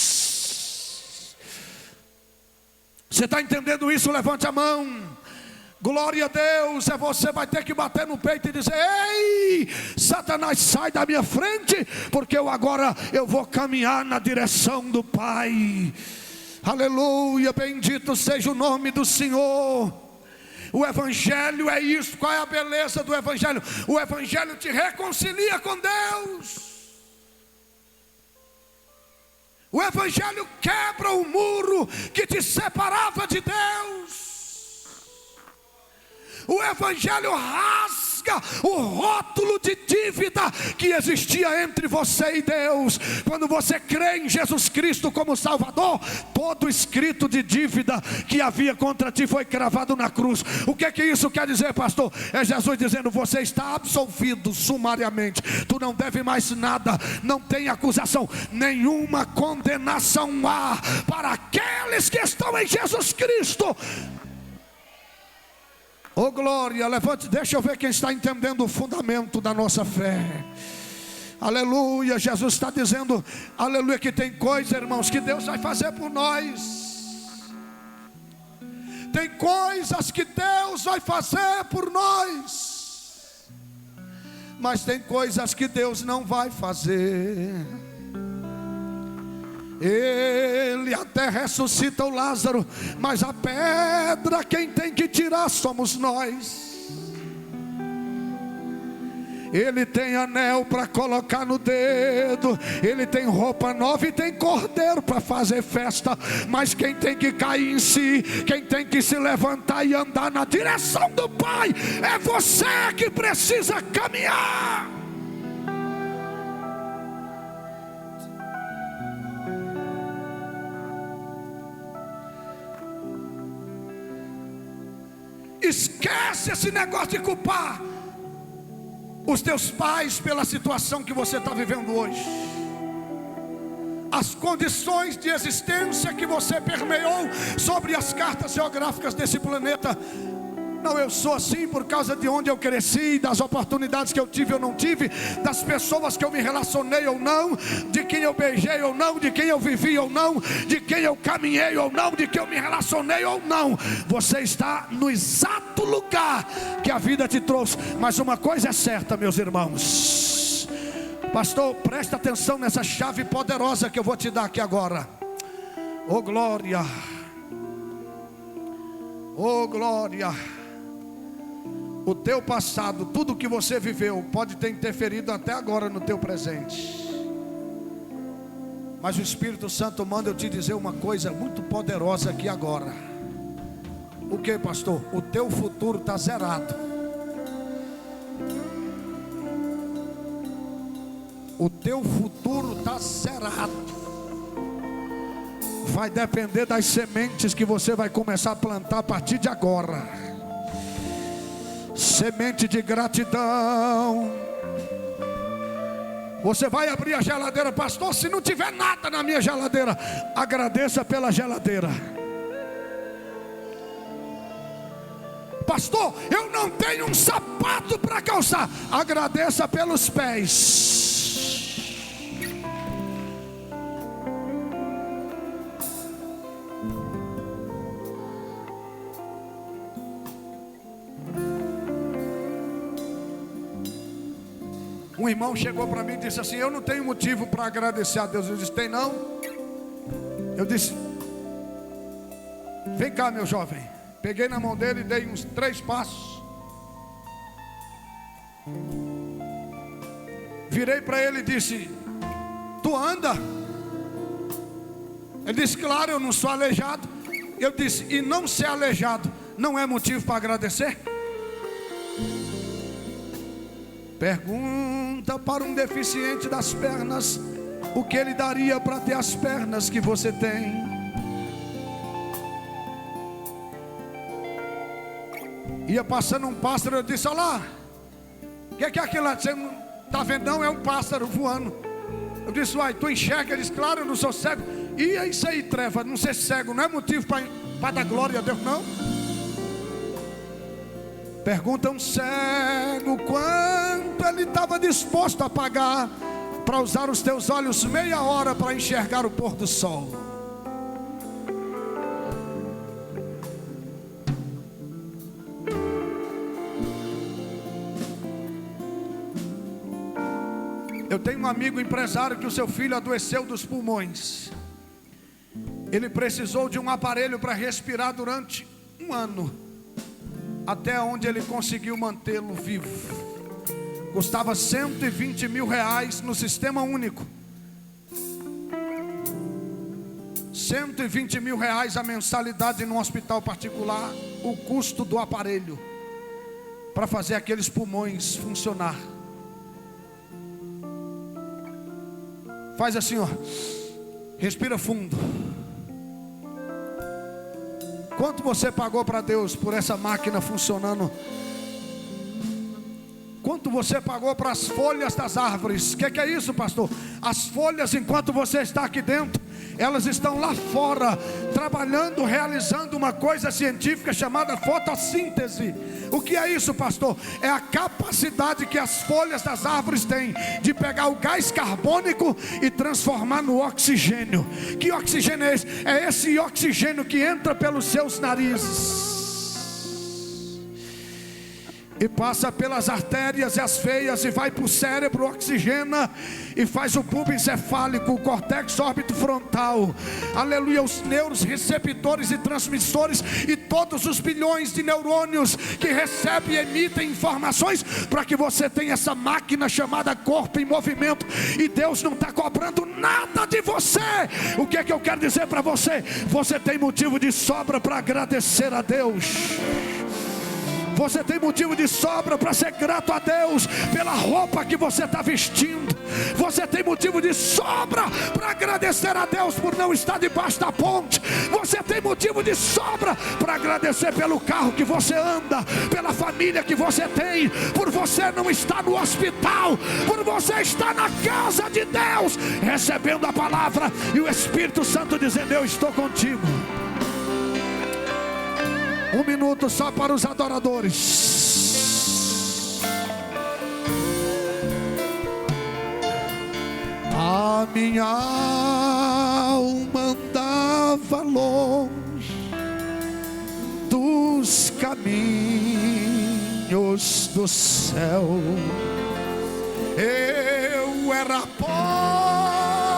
Você está entendendo isso? Levante a mão. Glória a Deus. Você vai ter que bater no peito e dizer: ei, Satanás, sai da minha frente, porque agora eu vou caminhar na direção do Pai. Aleluia, bendito seja o nome do Senhor. O Evangelho é isso. Qual é a beleza do Evangelho? O Evangelho te reconcilia com Deus. O Evangelho quebra o muro que te separava de Deus. O Evangelho rasga o rótulo de dívida que existia entre você e Deus. Quando você crê em Jesus Cristo como Salvador, todo escrito de dívida que havia contra ti foi cravado na cruz. O que isso quer dizer, pastor? É Jesus dizendo: você está absolvido sumariamente. Tu não deve mais nada. Não tem acusação, nenhuma condenação há para aqueles que estão em Jesus Cristo. Oh glória, levante, deixa eu ver quem está entendendo o fundamento da nossa fé. Aleluia, Jesus está dizendo, aleluia, que tem coisa, irmãos, que Deus vai fazer por nós. Tem coisas que Deus vai fazer por nós, mas tem coisas que Deus não vai fazer. Ele até ressuscita o Lázaro, mas a pedra quem tem que tirar somos nós. Ele tem anel para colocar no dedo, ele tem roupa nova e tem cordeiro para fazer festa. Mas quem tem que cair em si, quem tem que se levantar e andar na direção do Pai, é você que precisa caminhar. Esquece esse negócio de culpar os teus pais pela situação que você está vivendo hoje, as condições de existência que você permeou sobre as cartas geográficas desse planeta. Não, eu sou assim por causa de onde eu cresci, das oportunidades que eu tive ou não tive, das pessoas que eu me relacionei ou não, de quem eu beijei ou não, de quem eu vivi ou não, de quem eu caminhei ou não, de quem eu me relacionei ou não. Você está no exato lugar que a vida te trouxe. Mas uma coisa é certa, meus irmãos. Pastor, presta atenção nessa chave poderosa que eu vou te dar aqui agora. Oh glória, oh glória. O teu passado, tudo que você viveu, pode ter interferido até agora no teu presente. Mas o Espírito Santo manda eu te dizer uma coisa muito poderosa aqui agora. O que, pastor? O teu futuro está zerado. O teu futuro está zerado. Vai depender das sementes que você vai começar a plantar a partir de agora. Semente de gratidão. Você vai abrir a geladeira, pastor, se não tiver nada na minha geladeira, agradeça pela geladeira. Pastor, eu não tenho um sapato para calçar, agradeça pelos pés. Um irmão chegou para mim e disse assim: eu não tenho motivo para agradecer a Deus. Eu disse: tem não? Eu disse: vem cá, meu jovem. Peguei na mão dele e dei uns 3 passos. Virei para ele e disse: tu anda? Ele disse, claro, eu não sou aleijado. Eu disse, e não ser aleijado não é motivo para agradecer? Pergunta para um deficiente das pernas o que ele daria para ter as pernas que você tem. Ia passando um pássaro, eu disse, olha lá, o que é aquilo lá? Você não está vendo não? É um pássaro voando. Eu disse, uai, tu enxerga? Ele disse, claro, eu não sou cego. E é isso aí, treva, não ser cego não é motivo para dar glória a Deus, não? Pergunta um cego quanto ele estava disposto a pagar para usar os teus olhos meia hora para enxergar o pôr do sol. Eu tenho um amigo empresário que o seu filho adoeceu dos pulmões. Ele precisou de um aparelho para respirar durante um ano, até onde ele conseguiu mantê-lo vivo. Custava 120 mil reais no sistema único. 120 mil reais a mensalidade num hospital particular, o custo do aparelho para fazer aqueles pulmões funcionar. Faz assim, ó, respira fundo. Quanto você pagou para Deus por essa máquina funcionando? Quanto você pagou para as folhas das árvores? O que é isso, pastor? As folhas, enquanto você está aqui dentro, elas estão lá fora, trabalhando, realizando uma coisa científica chamada fotossíntese. O que é isso, pastor? É a capacidade que as folhas das árvores têm de pegar o gás carbônico e transformar no oxigênio. Que oxigênio é esse? É esse oxigênio que entra pelos seus narizes e passa pelas artérias e as veias e vai para o cérebro, oxigena e faz o bulbo encefálico, o córtex órbito frontal, aleluia, os neuros receptores e transmissores e todos os bilhões de neurônios que recebem e emitem informações para que você tenha essa máquina chamada corpo em movimento. E Deus não está cobrando nada de você. O que é que eu quero dizer para você? Você tem motivo de sobra para agradecer a Deus. Você tem motivo de sobra para ser grato a Deus pela roupa que você está vestindo. Você tem motivo de sobra para agradecer a Deus por não estar debaixo da ponte. Você tem motivo de sobra para agradecer pelo carro que você anda, pela família que você tem, por você não estar no hospital, por você estar na casa de Deus, recebendo a palavra e o Espírito Santo dizendo: eu estou contigo. Um minuto só para os adoradores. A minha alma andava longe dos caminhos do céu. Eu era pobre,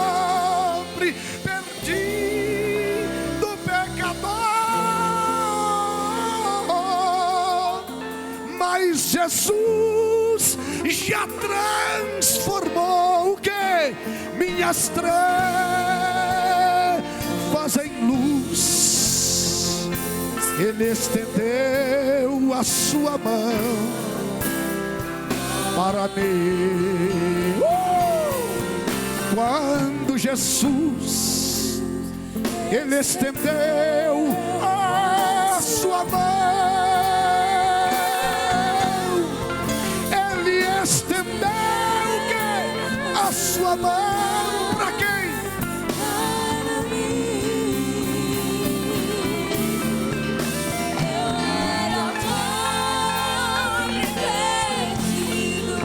perdido, pecador. Mas Jesus já transformou o que? Minhas trevas em luz. Ele estendeu a sua mão para mim. Quando Jesus, Ele estendeu a sua mão, estendeu a sua mão para quem? Para mim. Eu era pobre, perdido,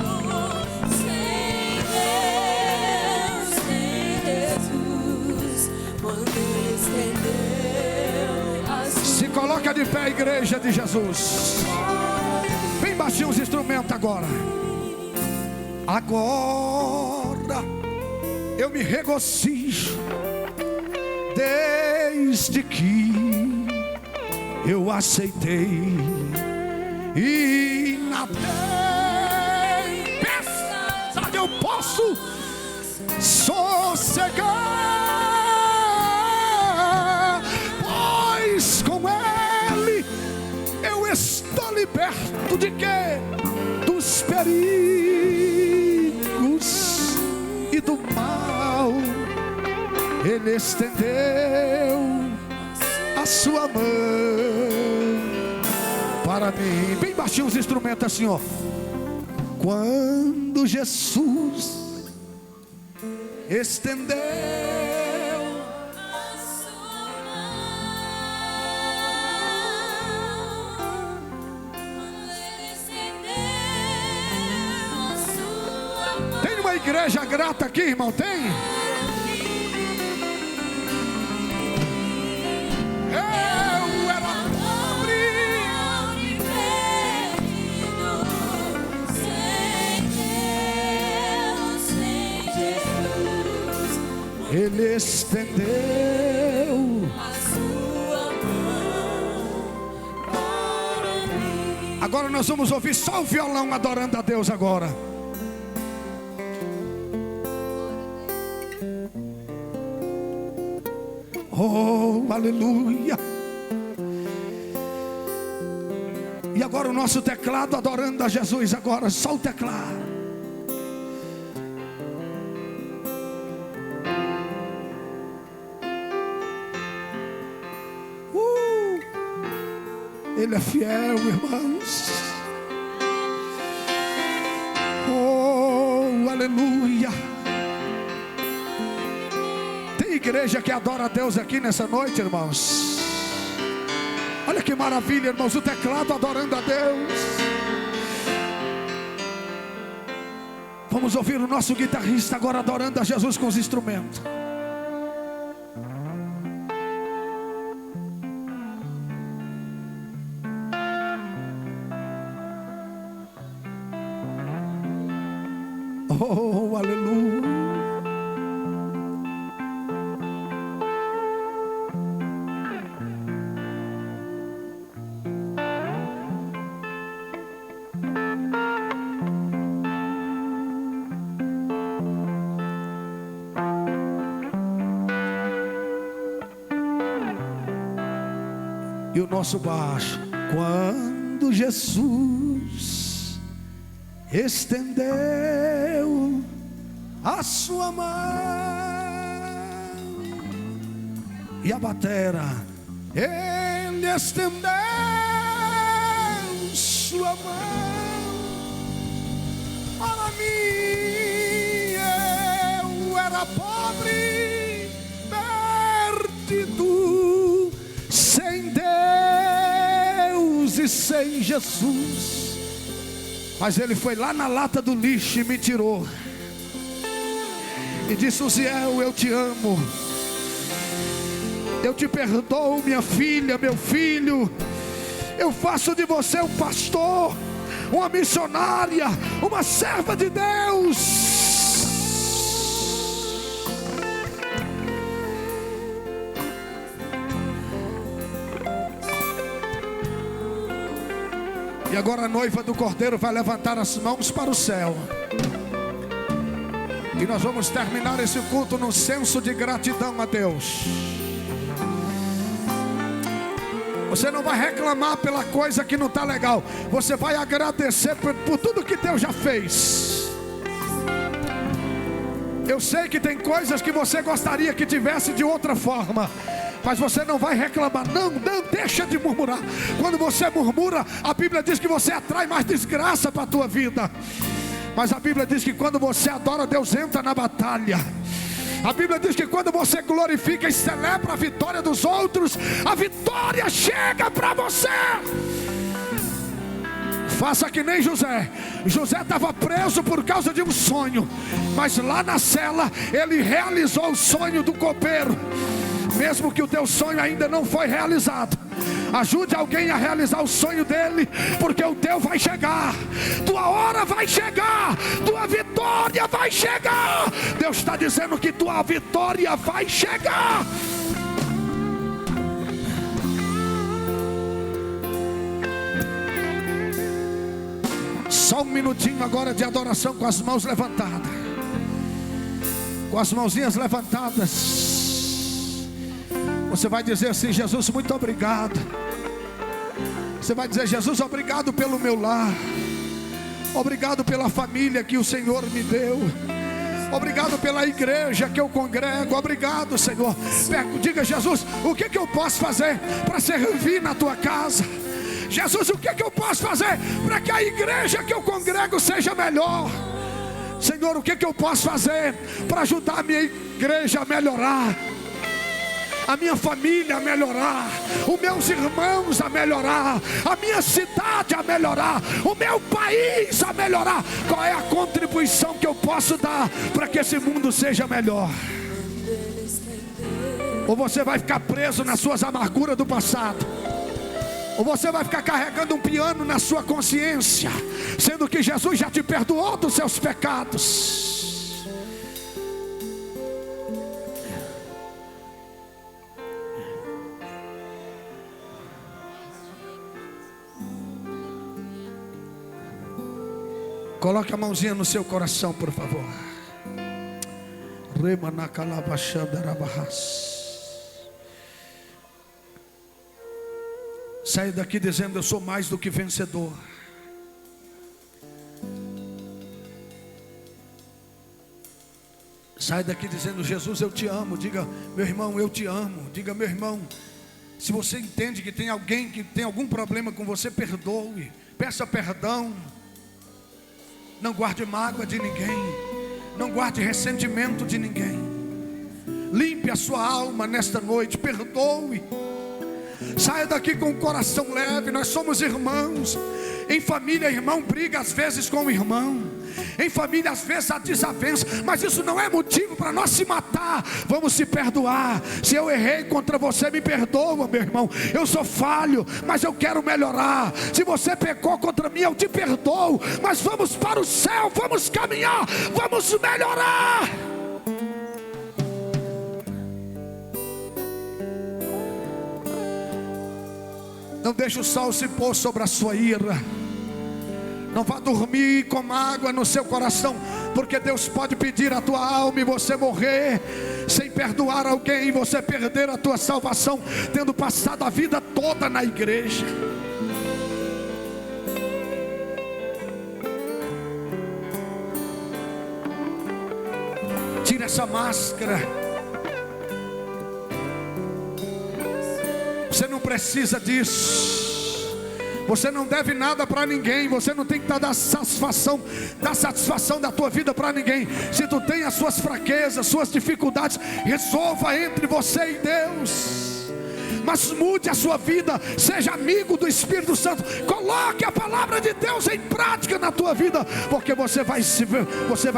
sem Deus, sem Jesus, quando estendeu a sua. Se coloca de pé, igreja de Jesus. Bem baixinho os instrumentos agora. Agora eu me regocijo, desde que eu aceitei, e na tempestade eu posso sossegar, pois com Ele eu estou liberto de quê? Dos perigos e do mal. Ele estendeu a sua mão para mim. Bem baixinho os instrumentos assim, ó. Quando Jesus estendeu a sua mão, Ele estendeu a sua mão. Tem uma igreja grata aqui, irmão? Tem? Ele estendeu a sua mão para mim. Agora nós vamos ouvir só o violão adorando a Deus agora. Oh, aleluia. E agora o nosso teclado adorando a Jesus agora, só o teclado. Ele é fiel, irmãos. Oh, aleluia. Tem igreja que adora a Deus aqui nessa noite, irmãos. Olha que maravilha, irmãos. O teclado adorando a Deus. Vamos ouvir o nosso guitarrista agora adorando a Jesus com os instrumentos. Oh, aleluia. E o nosso baixo. Quando Jesus estendeu a sua mão, e a batera, ele estendeu sua mão para mim. Eu era pobre, perdido, sem Deus e sem Jesus. Mas ele foi lá na lata do lixo e me tirou. E disse: Uziel, eu te amo. Eu te perdoo, minha filha, meu filho. Eu faço de você um pastor, uma missionária, uma serva de Deus. E agora a noiva do Cordeiro vai levantar as mãos para o céu. E nós vamos terminar esse culto num senso de gratidão a Deus. Você não vai reclamar pela coisa que não está legal. Você vai agradecer por tudo que Deus já fez. Eu sei que tem coisas que você gostaria que tivesse de outra forma, mas você não vai reclamar. Não deixa de murmurar. Quando você murmura, a Bíblia diz que você atrai mais desgraça para a tua vida. Mas a Bíblia diz que quando você adora, Deus entra na batalha. A Bíblia diz que quando você glorifica e celebra a vitória dos outros, a vitória chega para você. Faça que nem José. José estava preso por causa de um sonho, mas lá na cela ele realizou o sonho do copeiro. Mesmo que o teu sonho ainda não foi realizado, ajude alguém a realizar o sonho dele, porque o teu vai chegar, tua hora vai chegar, tua vitória vai chegar. Deus está dizendo que tua vitória vai chegar. Só um minutinho agora de adoração com as mãos levantadas. Com as mãozinhas levantadas, você vai dizer assim: Jesus, muito obrigado. Você vai dizer: Jesus, obrigado pelo meu lar, obrigado pela família que o Senhor me deu, obrigado pela igreja que eu congrego, obrigado, Senhor. Diga: Jesus, o que eu posso fazer para servir na tua casa? Jesus, o que eu posso fazer para que a igreja que eu congrego seja melhor? Senhor, o que eu posso fazer para ajudar a minha igreja a melhorar, a minha família a melhorar, os meus irmãos a melhorar, a minha cidade a melhorar, o meu país a melhorar? Qual é a contribuição que eu posso dar para que esse mundo seja melhor? Ou você vai ficar preso nas suas amarguras do passado, ou você vai ficar carregando um piano na sua consciência, sendo que Jesus já te perdoou dos seus pecados. Coloque a mãozinha no seu coração, por favor. Saia daqui dizendo: eu sou mais do que vencedor. Saia daqui dizendo: Jesus, eu te amo. Diga: meu irmão, eu te amo. Diga: meu irmão, se você entende que tem alguém que tem algum problema com você, perdoe, peça perdão. Não guarde mágoa de ninguém, não guarde ressentimento de ninguém. Limpe a sua alma nesta noite, perdoe. Saia daqui com o coração leve. Nós somos irmãos. Em família, irmão briga às vezes com o irmão. Em família às vezes há desavença, mas isso não é motivo para nós se matar. Vamos se perdoar. Se eu errei contra você, me perdoa, meu irmão. Eu sou falho, mas eu quero melhorar. Se você pecou contra mim, eu te perdoo. Mas vamos para o céu, vamos caminhar, vamos melhorar. Não deixe o sol se pôr sobre a sua ira. Não vá dormir com mágoa no seu coração, porque Deus pode pedir a tua alma e você morrer sem perdoar alguém, você perder a tua salvação, tendo passado a vida toda na igreja. Tira essa máscara. Você não precisa disso. Você não deve nada para ninguém. Você não tem que dar satisfação da tua vida para ninguém. Se tu tem as suas fraquezas, suas dificuldades, resolva entre você e Deus. Mas mude a sua vida. Seja amigo do Espírito Santo. Coloque a palavra de Deus em prática na tua vida, porque você vai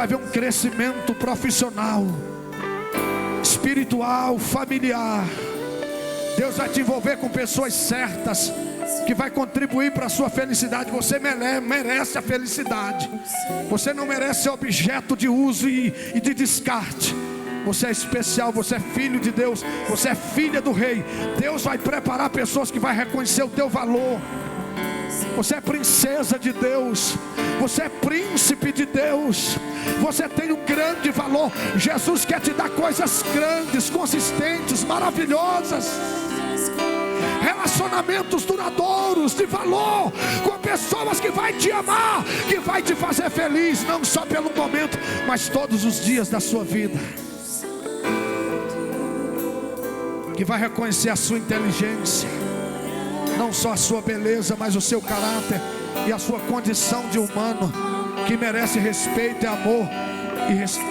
ver um crescimento profissional, espiritual, familiar. Deus vai te envolver com pessoas certas, que vai contribuir para a sua felicidade. Você merece a felicidade. Você não merece ser objeto de uso e de descarte. Você é especial, você é filho de Deus, você é filha do rei. Deus vai preparar pessoas que vai reconhecer o teu valor. Você é princesa de Deus, você é príncipe de Deus, você tem um grande valor. Jesus quer te dar coisas grandes, consistentes, maravilhosas, relacionamentos duradouros, de valor, com pessoas que vai te amar, que vai te fazer feliz, não só pelo momento, mas todos os dias da sua vida, que vai reconhecer a sua inteligência, não só a sua beleza, mas o seu caráter e a sua condição de humano, que merece respeito e amor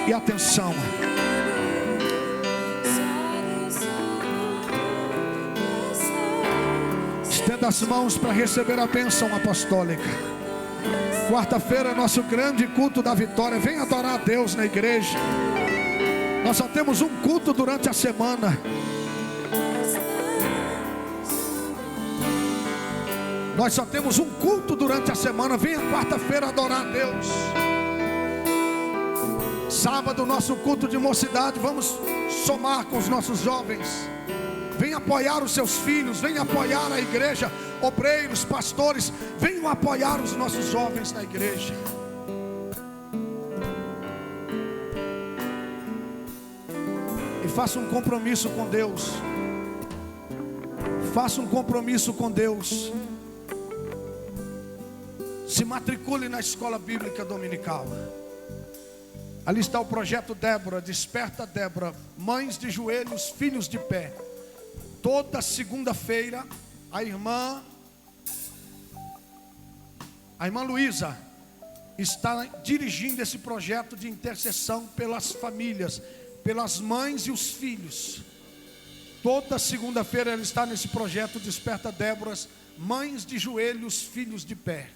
e atenção. Estenda as mãos para receber a bênção apostólica. Quarta-feira é nosso grande culto da vitória. Vem adorar a Deus na igreja. Nós só temos um culto durante a semana. Nós só temos um culto durante a semana. Venha quarta-feira adorar a Deus. Sábado, nosso culto de mocidade. Vamos somar com os nossos jovens. Venha apoiar os seus filhos. Venha apoiar a igreja. Obreiros, pastores, venham apoiar os nossos jovens na igreja. faça um compromisso com Deus. Faça um compromisso com Deus. Se matricule na escola bíblica dominical. Ali está o projeto Débora, Desperta Débora, mães de joelhos, filhos de pé. Toda segunda-feira, a irmã Luísa está dirigindo esse projeto de intercessão pelas famílias, pelas mães e os filhos. Toda segunda-feira ela está nesse projeto Desperta Déboras, mães de joelhos, filhos de pé.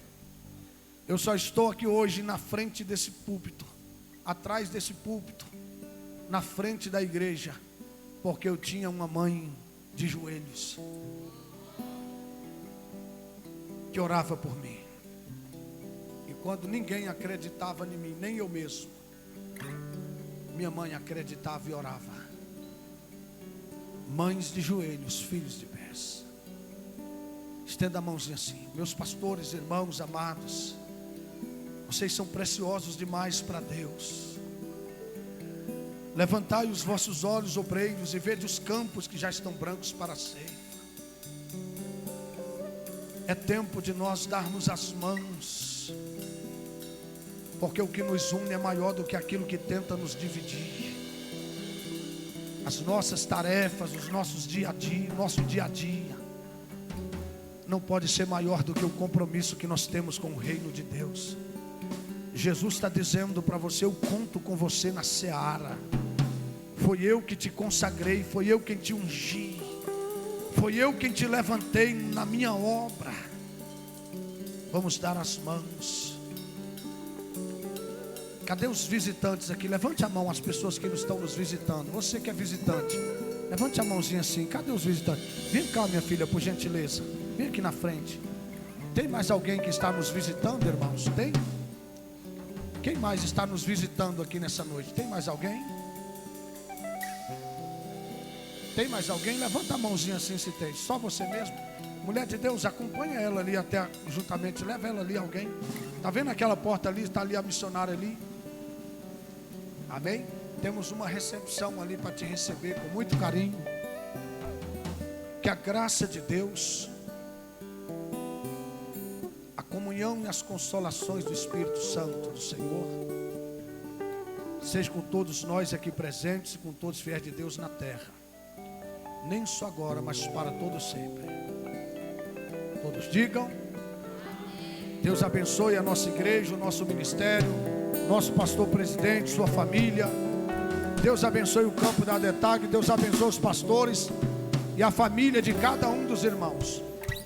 Eu só estou aqui hoje na frente desse púlpito, atrás desse púlpito, na frente da igreja, porque eu tinha uma mãe de joelhos que orava por mim. E quando ninguém acreditava em mim, nem eu mesmo, minha mãe acreditava e orava. Mães de joelhos, filhos de pés. Estenda a mãozinha assim. Meus pastores, irmãos amados, vocês são preciosos demais para Deus. Levantai os vossos olhos, obreiros, e vede os campos que já estão brancos para a ceifa. É tempo de nós darmos as mãos, porque o que nos une é maior do que aquilo que tenta nos dividir. As nossas tarefas, os nossos dia a dia, nosso dia a dia, não pode ser maior do que o compromisso que nós temos com o reino de Deus. Jesus está dizendo para você: eu conto com você na seara. Foi eu que te consagrei, foi eu quem te ungi, foi eu quem te levantei na minha obra. Vamos dar as mãos. Cadê os visitantes aqui? Levante a mão as pessoas que estão nos visitando. Você que é visitante, levante a mãozinha assim. Cadê os visitantes? Vem cá, minha filha, por gentileza. Vem aqui na frente. Tem mais alguém que está nos visitando, irmãos? Tem? Quem mais está nos visitando aqui nessa noite? Tem mais alguém? Tem mais alguém? Levanta a mãozinha assim se tem. Só você mesmo? Mulher de Deus, acompanha ela ali até juntamente. Leva ela ali, alguém. Está vendo aquela porta ali? Está ali a missionária ali. Amém? Temos uma recepção ali para te receber com muito carinho. Que a graça de Deus, a comunhão e as consolações do Espírito Santo do Senhor seja com todos nós aqui presentes e com todos os fiéis de Deus na terra. Nem só agora, mas para todos sempre. Todos digam: Deus abençoe a nossa igreja, o nosso ministério, nosso pastor presidente, sua família. Deus abençoe o campo da ADETAG. Deus abençoe os pastores e a família de cada um dos irmãos.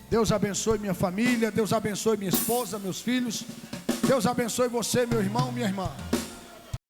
Deus abençoe minha família. Deus abençoe minha esposa, meus filhos. Deus abençoe você, meu irmão, minha irmã.